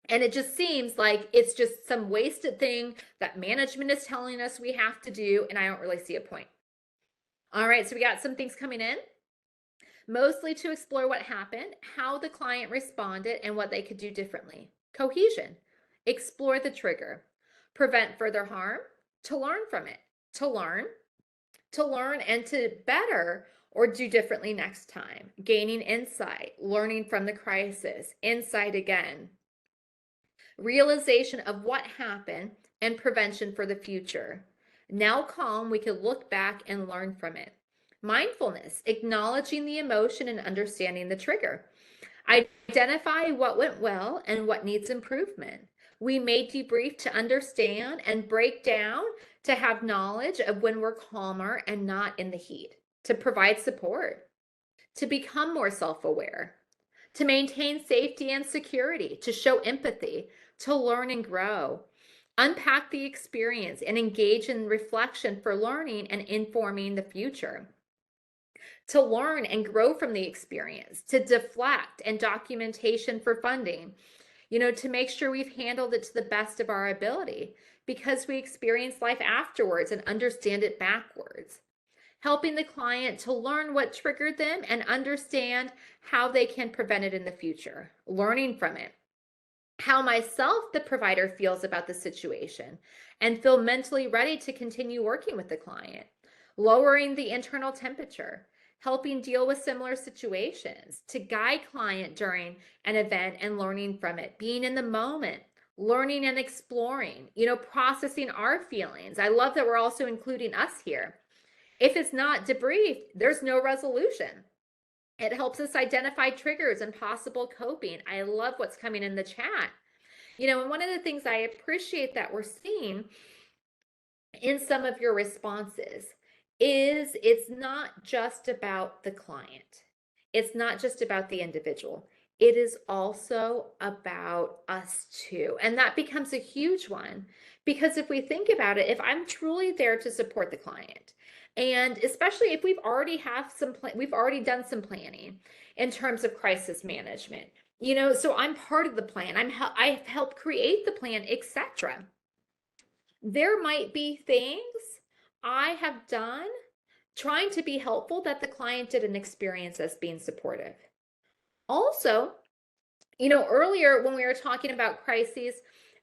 And it just seems like it's just some wasted thing that management is telling us we have to do, and I don't really see a point. All right, so we got some things coming in, mostly to explore what happened, how the client responded, and what they could do differently. Cohesion, explore the trigger. prevent further harm, to learn from it, to learn, and to better or do differently next time, gaining insight, learning from the crisis, insight again, realization of what happened, and prevention for the future. Now calm, we can look back and learn from it. Mindfulness, acknowledging the emotion and understanding the trigger. Identify what went well and what needs improvement. We may debrief to understand and break down to have knowledge of when we're calmer and not in the heat, to provide support, to become more self-aware, to maintain safety and security, to show empathy, to learn and grow, unpack the experience and engage in reflection for learning and informing the future, to learn and grow from the experience, to deflect and documentation for funding, to make sure we've handled it to the best of our ability because we experience life afterwards and understand it backwards. Helping the client to learn what triggered them and understand how they can prevent it in the future, learning from it. How myself, the provider, feels about the situation and feel mentally ready to continue working with the client. Lowering the internal temperature, helping deal with similar situations, to guide client during an event and learning from it, being in the moment, learning and exploring, processing our feelings. I love that we're also including us here. If it's not debriefed, there's no resolution. It helps us identify triggers and possible coping. I love what's coming in the chat. And one of the things I appreciate that we're seeing in some of your responses is it's not just about the client. It's not just about the individual. It is also about us too. And that becomes a huge one because if we think about it, if I'm truly there to support the client, and especially if we've already done some planning in terms of crisis management, so I'm part of the plan. I've helped create the plan, etc. There might be things I have done trying to be helpful that the client didn't experience as being supportive. Also, earlier when we were talking about crises,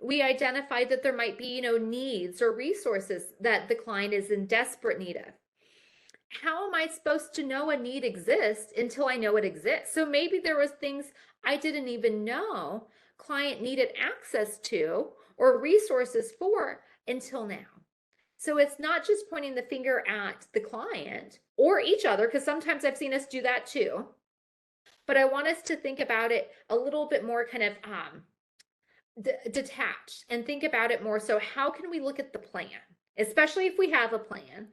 we identified that there might be, needs or resources that the client is in desperate need of. How am I supposed to know a need exists until I know it exists? So maybe there was things I didn't even know client needed access to or resources for until now. So it's not just pointing the finger at the client or each other, because sometimes I've seen us do that too. But I want us to think about it a little bit more kind of detached and think about it more. So how can we look at the plan, especially if we have a plan?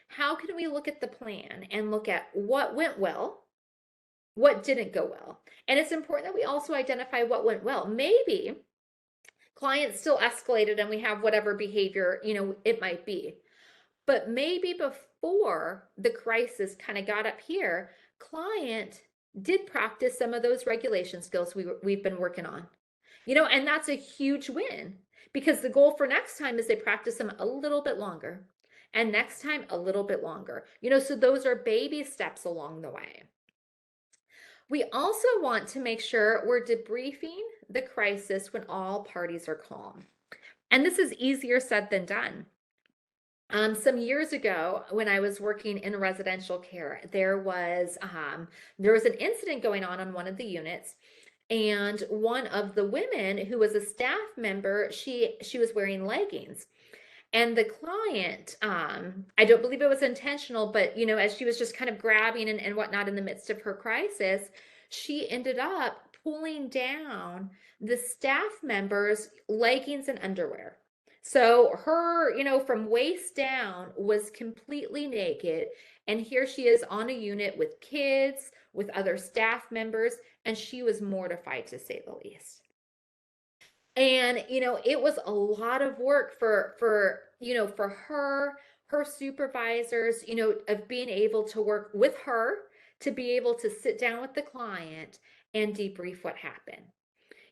How can we look at the plan and look at what went well, what didn't go well? And it's important that we also identify what went well. Maybe clients still escalated and we have whatever behavior, it might be. But maybe before the crisis kind of got up here, client did practice some of those regulation skills we've been working on. And that's a huge win because the goal for next time is they practice them a little bit longer. And next time, a little bit longer. So those are baby steps along the way. We also want to make sure we're debriefing the crisis when all parties are calm. And this is easier said than done. Some years ago, when I was working in residential care, there was an incident going on one of the units. And one of the women who was a staff member, she was wearing leggings. And the client, I don't believe it was intentional, but as she was just kind of grabbing and whatnot in the midst of her crisis, she ended up pulling down the staff member's leggings and underwear. So her, from waist down was completely naked. And here she is on a unit with kids, with other staff members, and she was mortified to say the least. And, it was a lot of work for her supervisors, of being able to work with her to be able to sit down with the client and debrief what happened.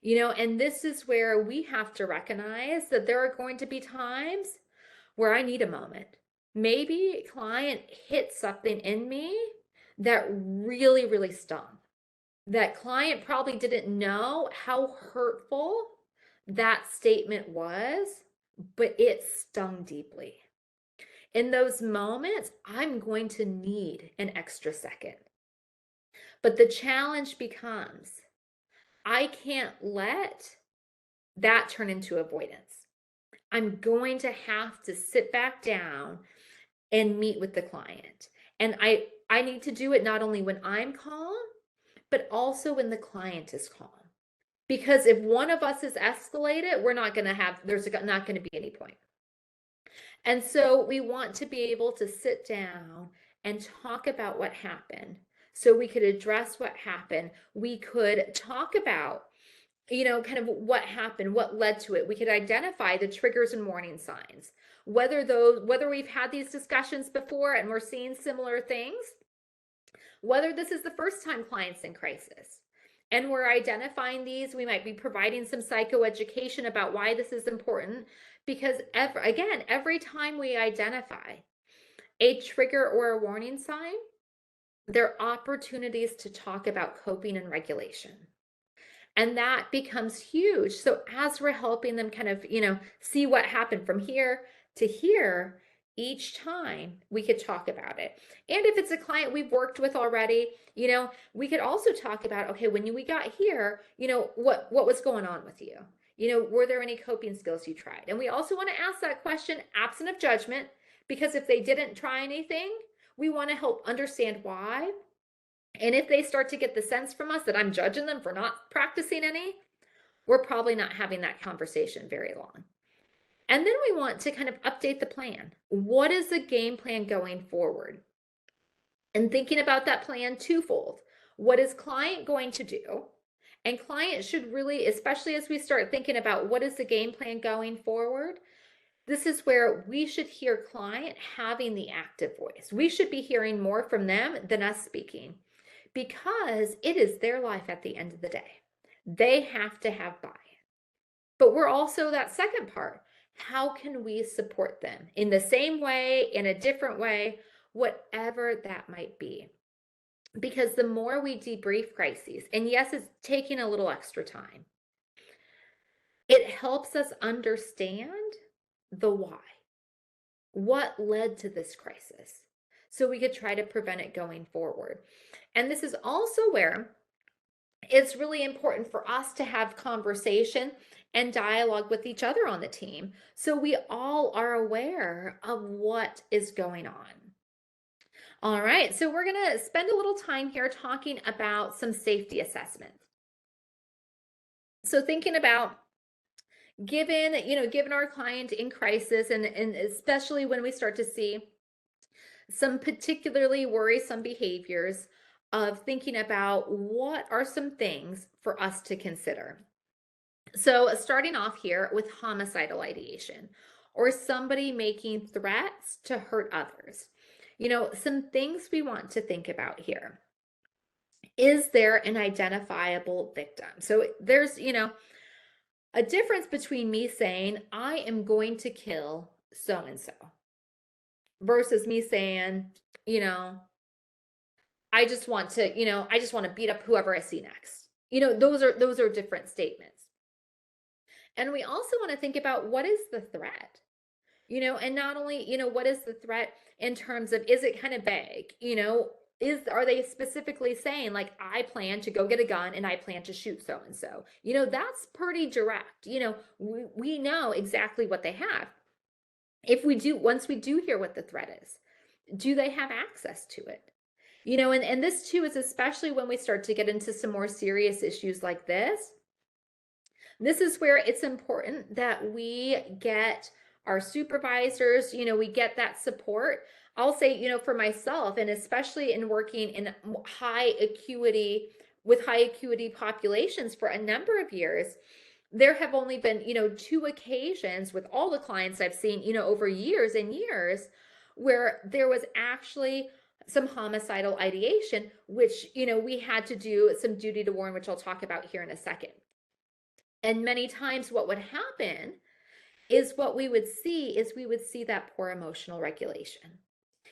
And this is where we have to recognize that there are going to be times where I need a moment. Maybe a client hit something in me that really, really stung. That client probably didn't know how hurtful that statement was, but it stung deeply. In those moments, I'm going to need an extra second. But the challenge becomes I can't let that turn into avoidance. I'm going to have to sit back down and meet with the client. And I need to do it not only when I'm calm, but also when the client is calm. Because if one of us is escalated, we're not going to have, there's not going to be any point. And so we want to be able to sit down and talk about what happened. So we could address what happened. We could talk about, kind of what happened, what led to it. We could identify the triggers and warning signs. Whether we've had these discussions before and we're seeing similar things, whether this is the first time clients in crisis and we're identifying these, we might be providing some psychoeducation about why this is important, because every time we identify a trigger or a warning sign, there are opportunities to talk about coping and regulation. And that becomes huge. So as we're helping them kind of, see what happened from here to here, each time we could talk about it. And if it's a client we've worked with already, we could also talk about, okay, when we got here, what was going on with you? Were there any coping skills you tried? And we also want to ask that question absent of judgment, because if they didn't try anything, we want to help understand why. And if they start to get the sense from us that I'm judging them for not practicing any, we're probably not having that conversation very long. And then we want to kind of update the plan. What is the game plan going forward? And thinking about that plan twofold. What is client going to do? And client should really, especially as we start thinking about what is the game plan going forward, this is where we should hear client having the active voice. We should be hearing more from them than us speaking, because it is their life at the end of the day. They have to have buy-in. But we're also that second part. How can we support them in the same way, in a different way, whatever that might be? Because the more we debrief crises, and yes, it's taking a little extra time, it helps us understand the why. What led to this crisis? So we could try to prevent it going forward. And this is also where it's really important for us to have conversation and dialogue with each other on the team, so we all are aware of what is going on. All right, so we're going to spend a little time here talking about some safety assessments. So thinking about given our client in crisis, and especially when we start to see some particularly worrisome behaviors, of thinking about what are some things for us to consider. So starting off here with homicidal ideation, or somebody making threats to hurt others. Some things we want to think about here. Is there an identifiable victim? So there's, a difference between me saying, I am going to kill so-and-so, versus me saying, I just want to beat up whoever I see next. Those are different statements. And we also want to think about, what is the threat? And not only, what is the threat in terms of, is it kind of vague? Are they specifically saying, like, I plan to go get a gun and I plan to shoot so-and-so? That's pretty direct. We know exactly what they have. Once we do hear what the threat is, do they have access to it? And this too is especially when we start to get into some more serious issues like this. This is where it's important that we get our supervisors, we get that support. I'll say, for myself, and especially in working in with high acuity populations for a number of years, there have only been, 2 occasions with all the clients I've seen, over years and years, where there was actually some homicidal ideation, which, we had to do some duty to warn, which I'll talk about here in a second. And many times what would happen is we would see that poor emotional regulation.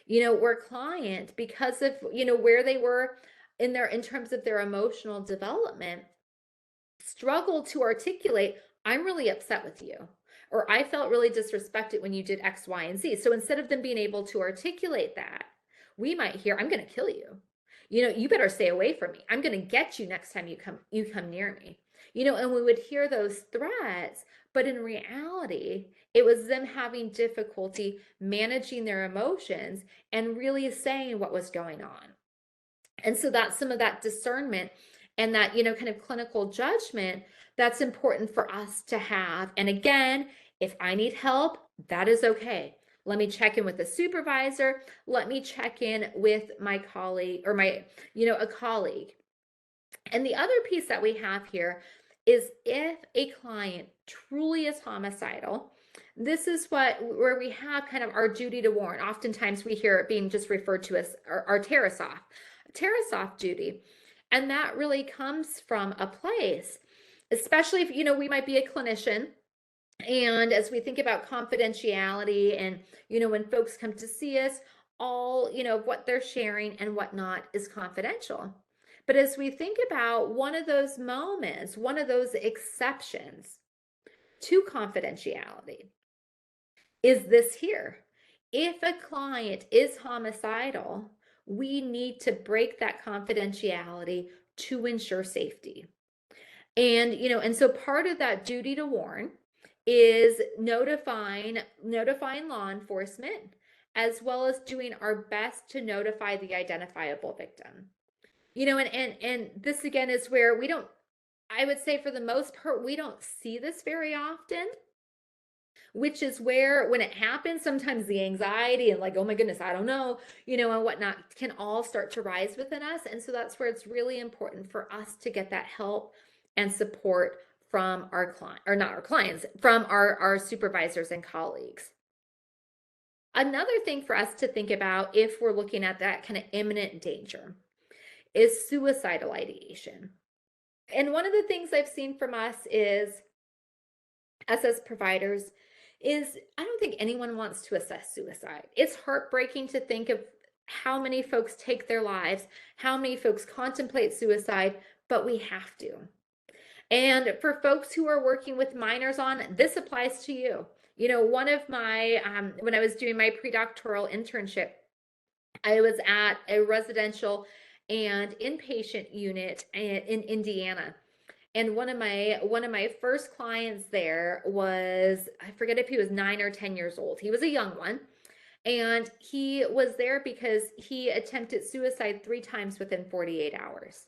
Where client, because of, where they were in terms of their emotional development, struggled to articulate, I'm really upset with you, or I felt really disrespected when you did X, Y, and Z. So instead of them being able to articulate that, we might hear, I'm going to kill you. You better stay away from me. I'm going to get you next time you come near me. And we would hear those threats, but in reality, it was them having difficulty managing their emotions and really saying what was going on. And so that's some of that discernment and that, kind of clinical judgment that's important for us to have. And again, if I need help, that is okay. Let me check in with a supervisor. Let me check in with my colleague or a colleague. And the other piece that we have here is if a client truly is homicidal, this is where we have kind of our duty to warn. Oftentimes we hear it being just referred to as our Tarasoff duty. And that really comes from a place, especially if, we might be a clinician. And as we think about confidentiality and, when folks come to see us, all, what they're sharing and whatnot is confidential. But as we think about one of those moments, one of those exceptions to confidentiality is this here. If a client is homicidal, we need to break that confidentiality to ensure safety. And so part of that duty to warn is notifying law enforcement, as well as doing our best to notify the identifiable victim. And this again is where I would say for the most part, we don't see this very often, which is where when it happens, sometimes the anxiety and like, oh my goodness, I don't know, and whatnot can all start to rise within us. And so that's where it's really important for us to get that help and support from our client, or not our clients, from our supervisors and colleagues. Another thing for us to think about if we're looking at that kind of imminent danger is suicidal ideation. And one of the things I've seen from us is, us as providers, is I don't think anyone wants to assess suicide. It's heartbreaking to think of how many folks take their lives, how many folks contemplate suicide, but we have to. And for folks who are working with minors on, this applies to you. One of my, when I was doing my pre-doctoral internship, I was at a residential and inpatient unit in Indiana. And one of my first clients there was, I forget if he was 9 or 10 years old. He was a young one. And he was there because he attempted suicide 3 times within 48 hours.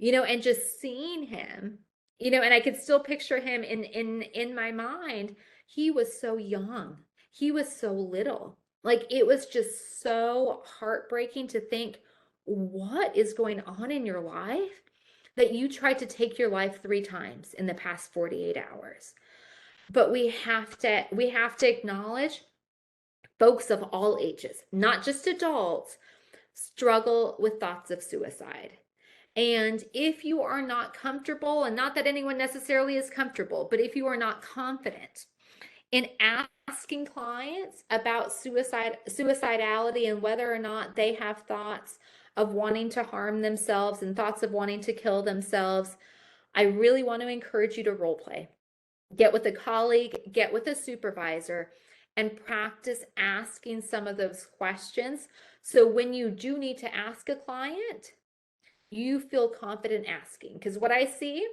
And just seeing him, and I could still picture him in my mind. He was so young. He was so little. Like, it was just so heartbreaking to think, what is going on in your life that you tried to take your life 3 times in the past 48 hours. But we have to acknowledge folks of all ages, not just adults, struggle with thoughts of suicide. And if you are not comfortable, and not that anyone necessarily is comfortable, but if you are not confident in asking clients about suicidality and whether or not they have thoughts of wanting to harm themselves and thoughts of wanting to kill themselves, I really want to encourage you to role play. Get with a colleague, get with a supervisor, and practice asking some of those questions. So when you do need to ask a client, you feel confident asking. Because what I see,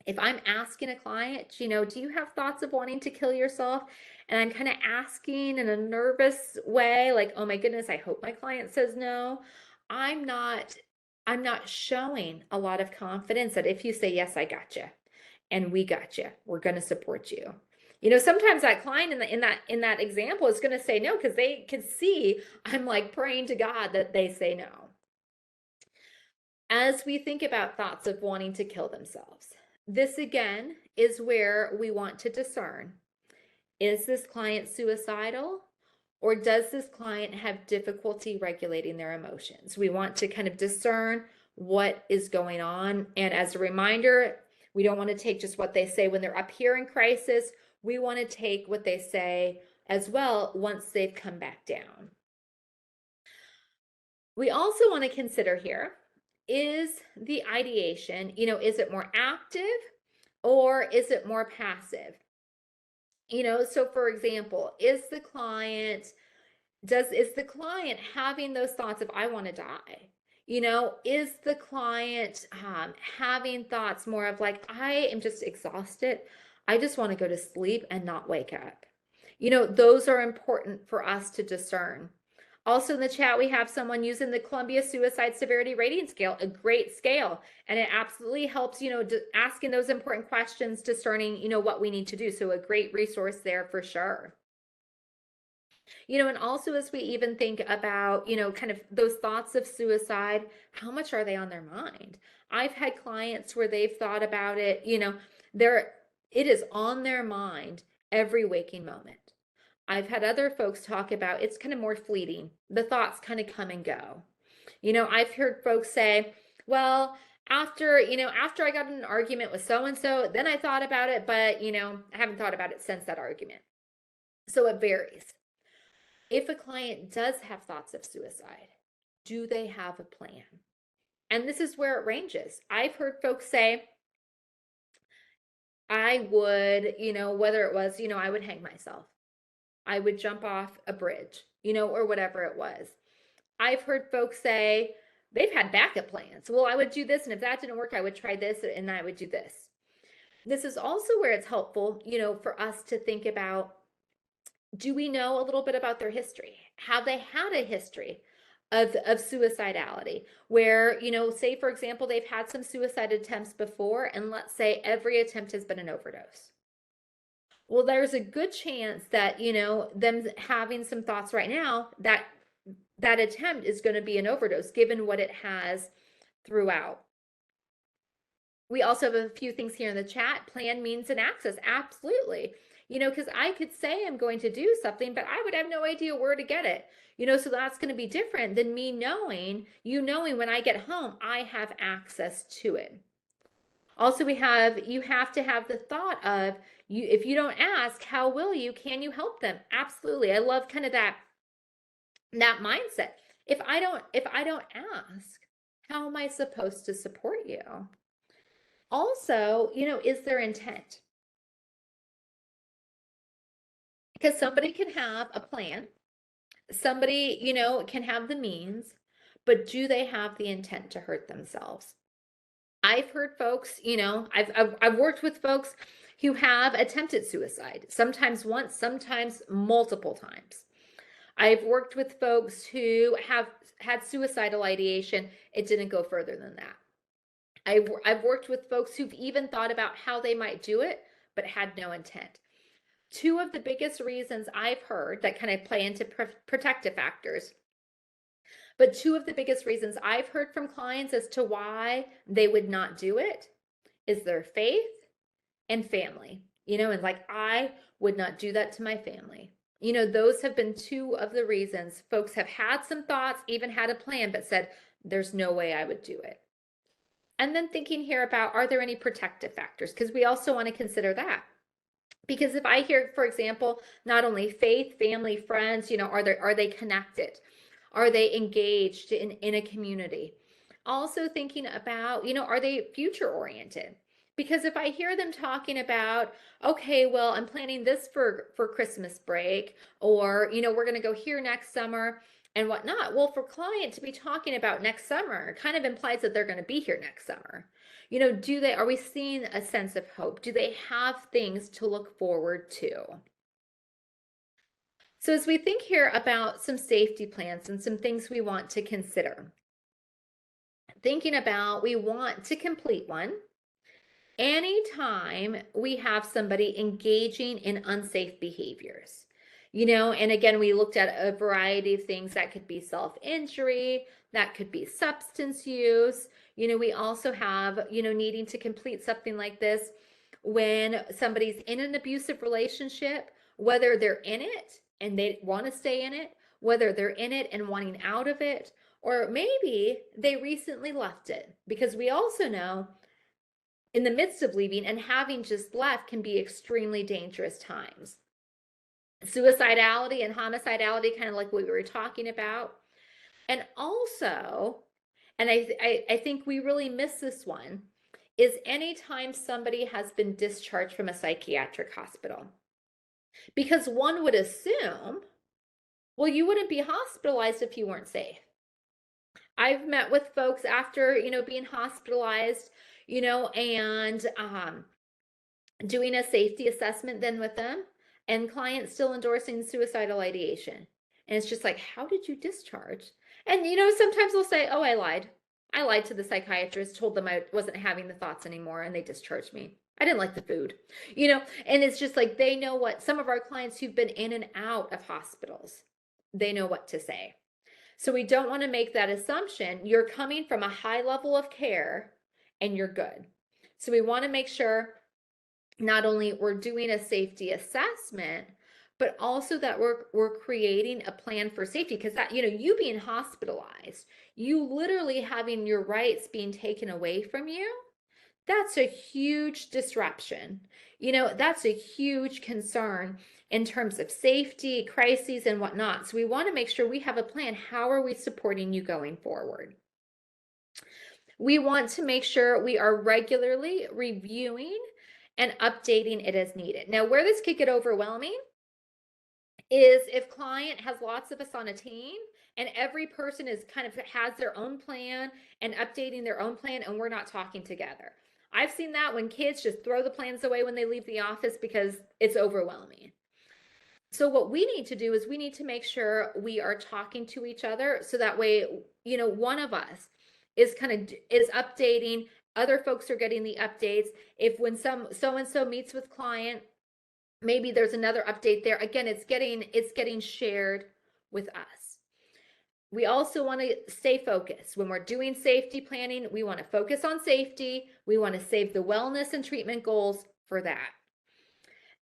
if I'm asking a client, do you have thoughts of wanting to kill yourself? And I'm kind of asking in a nervous way, like, oh my goodness, I hope my client says no. I'm not showing a lot of confidence that if you say, yes, I got you, and we got you, we're going to support you. Sometimes that client in that example is going to say no because they can see I'm like praying to God that they say no. As we think about thoughts of wanting to kill themselves, this again is where we want to discern, is this client suicidal, or does this client have difficulty regulating their emotions? We want to kind of discern what is going on. And as a reminder, we don't want to take just what they say when they're up here in crisis. We want to take what they say as well once they've come back down. We also want to consider here, is the ideation, is it more active or is it more passive? So for example, is the client having those thoughts of I want to die? Is the client having thoughts more of like, I am just exhausted. I just want to go to sleep and not wake up. Those are important for us to discern. Also in the chat, we have someone using the Columbia Suicide Severity Rating Scale, a great scale, and it absolutely helps, asking those important questions, discerning, what we need to do. So a great resource there for sure. And also as we even think about, kind of those thoughts of suicide, how much are they on their mind? I've had clients where they've thought about it, it is on their mind every waking moment. I've had other folks talk about it's kind of more fleeting. The thoughts kind of come and go. I've heard folks say, well, after I got in an argument with so and so, then I thought about it, but I haven't thought about it since that argument. So it varies. If a client does have thoughts of suicide, do they have a plan? And this is where it ranges. I've heard folks say, I would, whether it was, I would hang myself. I would jump off a bridge, or whatever it was. I've heard folks say they've had backup plans. Well, I would do this, and if that didn't work, I would try this, and I would do this. This is also where it's helpful, for us to think about, do we know a little bit about their history? Have they had a history of suicidality where, say, for example, they've had some suicide attempts before, and let's say every attempt has been an overdose. Well, there's a good chance that, them having some thoughts right now that attempt is going to be an overdose given what it has throughout. We also have a few things here in the chat. Plan, means, and access. Absolutely. Because I could say I'm going to do something, but I would have no idea where to get it. So that's going to be different than me knowing, when I get home, I have access to it. Also, you have to have the thought of, if you don't ask, how will you? Can you help them? Absolutely. I love kind of that mindset. If I don't ask, how am I supposed to support you? Also, is there intent? Because somebody can have a plan, somebody, can have the means, but do they have the intent to hurt themselves? I've heard folks, I've worked with folks who have attempted suicide, sometimes once, sometimes multiple times. I've worked with folks who have had suicidal ideation. It didn't go further than that. I've worked with folks who've even thought about how they might do it, but had no intent. Two of the biggest reasons I've heard that kind of play into protective factors, but two of the biggest reasons I've heard from clients as to why they would not do it is their faith and family, and like, I would not do that to my family. Those have been two of the reasons folks have had some thoughts, even had a plan, but said, there's no way I would do it. And then thinking here about, are there any protective factors? Because we also want to consider that. Because if I hear, for example, not only faith, family, friends, are they connected? Are they engaged in a community? Also thinking about, are they future oriented? Because if I hear them talking about, okay, well, I'm planning this for Christmas break, or, we're going to go here next summer and whatnot. Well, for client to be talking about next summer kind of implies that they're going to be here next summer. Are we seeing a sense of hope? Do they have things to look forward to? So as we think here about some safety plans and some things we want to consider, thinking about, we want to complete one anytime we have somebody engaging in unsafe behaviors. And again, we looked at a variety of things that could be self-injury, that could be substance use. We also have, needing to complete something like this when somebody's in an abusive relationship, whether they're in it and they want to stay in it, whether they're in it and wanting out of it, or maybe they recently left it. Because we also know in the midst of leaving and having just left can be extremely dangerous times. Suicidality and homicidality, kind of like what we were talking about. And also, and I think we really miss this one, is anytime somebody has been discharged from a psychiatric hospital. Because one would assume, well, you wouldn't be hospitalized if you weren't safe. I've met with folks after, being hospitalized, and doing a safety assessment then with them, and clients still endorsing suicidal ideation. And it's just like, how did you discharge? And sometimes they'll say, oh, I lied. I lied to the psychiatrist, told them I wasn't having the thoughts anymore, and they discharged me. I didn't like the food, and it's just like they know what some of our clients who've been in and out of hospitals, they know what to say. So we don't want to make that assumption. You're coming from a high level of care and you're good. So we want to make sure not only we're doing a safety assessment, but also that we're creating a plan for safety, because that, you being hospitalized, you literally having your rights being taken away from you, that's a huge disruption. That's a huge concern in terms of safety, crises, and whatnot. So we want to make sure we have a plan. How are we supporting you going forward? We want to make sure we are regularly reviewing and updating it as needed. Now, where this could get overwhelming is if client has lots of us on a team and every person is kind of has their own plan and updating their own plan, and we're not talking together. I've seen that when kids just throw the plans away when they leave the office because it's overwhelming. So what we need to do is we need to make sure we are talking to each other, so that way, one of us is is updating, other folks are getting the updates. If when so and so meets with client, maybe there's another update there. Again, it's getting shared with us. We also want to stay focused. When we're doing safety planning, we want to focus on safety. We want to save the wellness and treatment goals for that.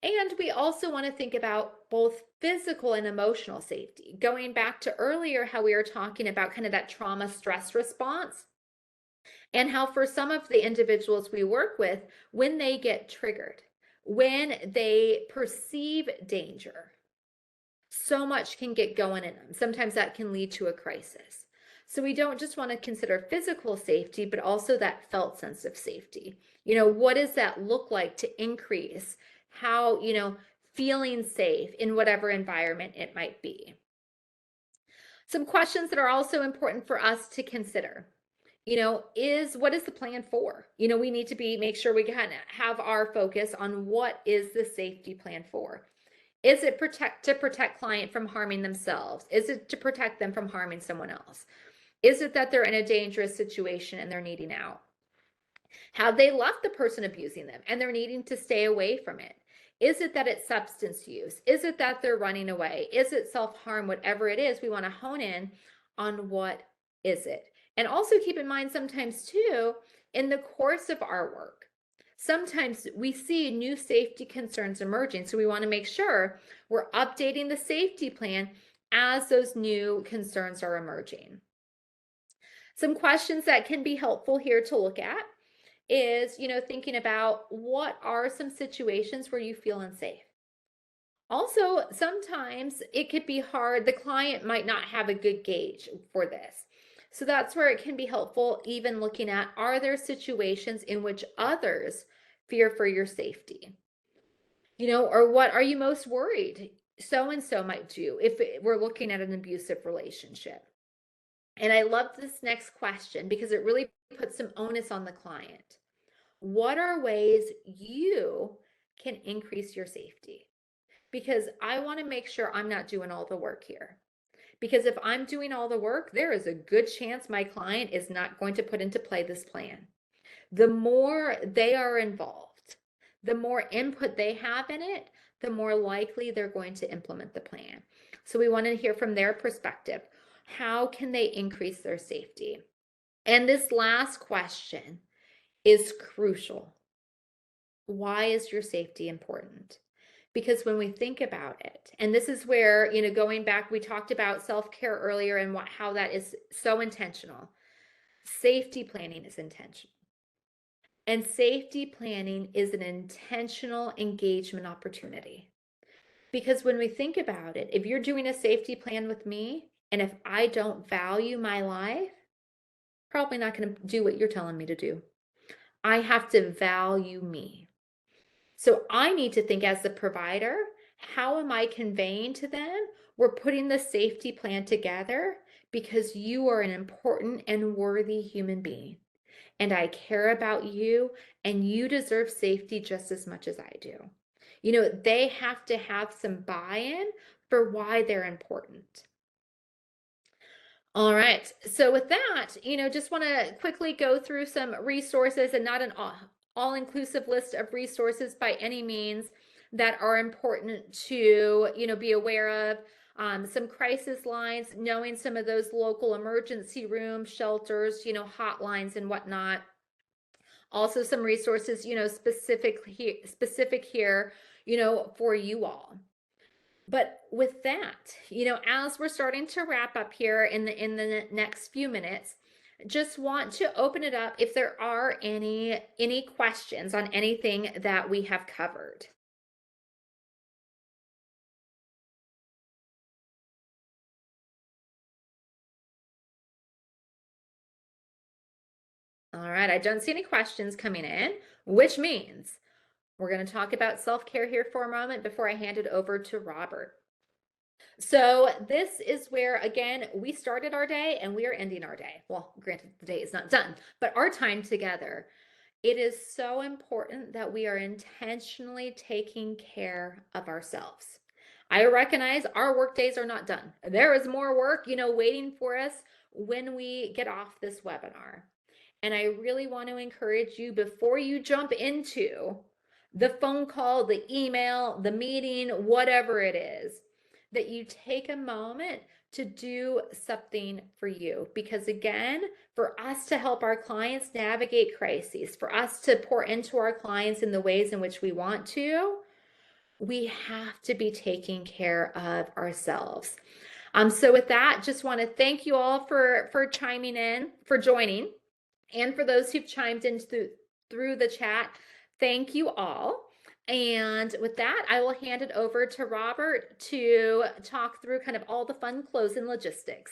And we also want to think about both physical and emotional safety. Going back to earlier, how we were talking about kind of that trauma stress response, and how for some of the individuals we work with, when they get triggered, when they perceive danger, so much can get going in them. Sometimes that can lead to a crisis. So we don't just want to consider physical safety, but also that felt sense of safety. What does that look like to increase how, feeling safe in whatever environment it might be? Some questions that are also important for us to consider, is what is the plan for? We need to make sure we kind of have our focus on what is the safety plan for. Is it to protect client from harming themselves? Is it to protect them from harming someone else? Is it that they're in a dangerous situation and they're needing out? Have they left the person abusing them and they're needing to stay away from it? Is it that it's substance use? Is it that they're running away? Is it self-harm? Whatever it is, we want to hone in on what is it. And also keep in mind sometimes too, in the course of our work, sometimes we see new safety concerns emerging. So we want to make sure we're updating the safety plan as those new concerns are emerging. Some questions that can be helpful here to look at is, thinking about what are some situations where you feel unsafe. Also, sometimes it could be hard. The client might not have a good gauge for this. So that's where it can be helpful, even looking at, are there situations in which others fear for your safety? Or what are you most worried so-and-so might do if we're looking at an abusive relationship? And I love this next question because it really puts some onus on the client. What are ways you can increase your safety? Because I want to make sure I'm not doing all the work here. Because if I'm doing all the work, there is a good chance my client is not going to put into play this plan. The more they are involved, the more input they have in it, the more likely they're going to implement the plan. So we want to hear from their perspective. How can they increase their safety? And this last question is crucial. Why is your safety important? Because when we think about it, and this is where, going back, we talked about self-care earlier and how that is so intentional. Safety planning is intentional. And safety planning is an intentional engagement opportunity. Because when we think about it, if you're doing a safety plan with me, and if I don't value my life, probably not going to do what you're telling me to do. I have to value me. So I need to think as the provider, How am I conveying to them? We're putting the safety plan together because you are an important and worthy human being. And I care about you, and you deserve safety just as much as I do. They have to have some buy-in for why they're important. All right. So with that, just want to quickly go through some resources, and not an all-inclusive list of resources by any means, that are important to, be aware of. Some crisis lines, knowing some of those local emergency rooms, shelters, hotlines and whatnot. Also some resources, specific here, for you all. But with that, as we're starting to wrap up here in the next few minutes, just want to open it up if there are any questions on anything that we have covered. All right, I don't see any questions coming in, which means we're going to talk about self-care here for a moment before I hand it over to Robert. So this is where, again, we started our day and we are ending our day. Well, granted, the day is not done, but our time together. It is so important that we are intentionally taking care of ourselves. I recognize our work days are not done. There is more work, waiting for us when we get off this webinar. And I really want to encourage you, before you jump into the phone call, the email, the meeting, whatever it is, that you take a moment to do something for you. Because again, for us to help our clients navigate crises, for us to pour into our clients in the ways in which we want to, we have to be taking care of ourselves. So with that, just want to thank you all for chiming in, for joining. And for those who've chimed in through the chat, thank you all. And with that, I will hand it over to Robert to talk through kind of all the fun closing logistics.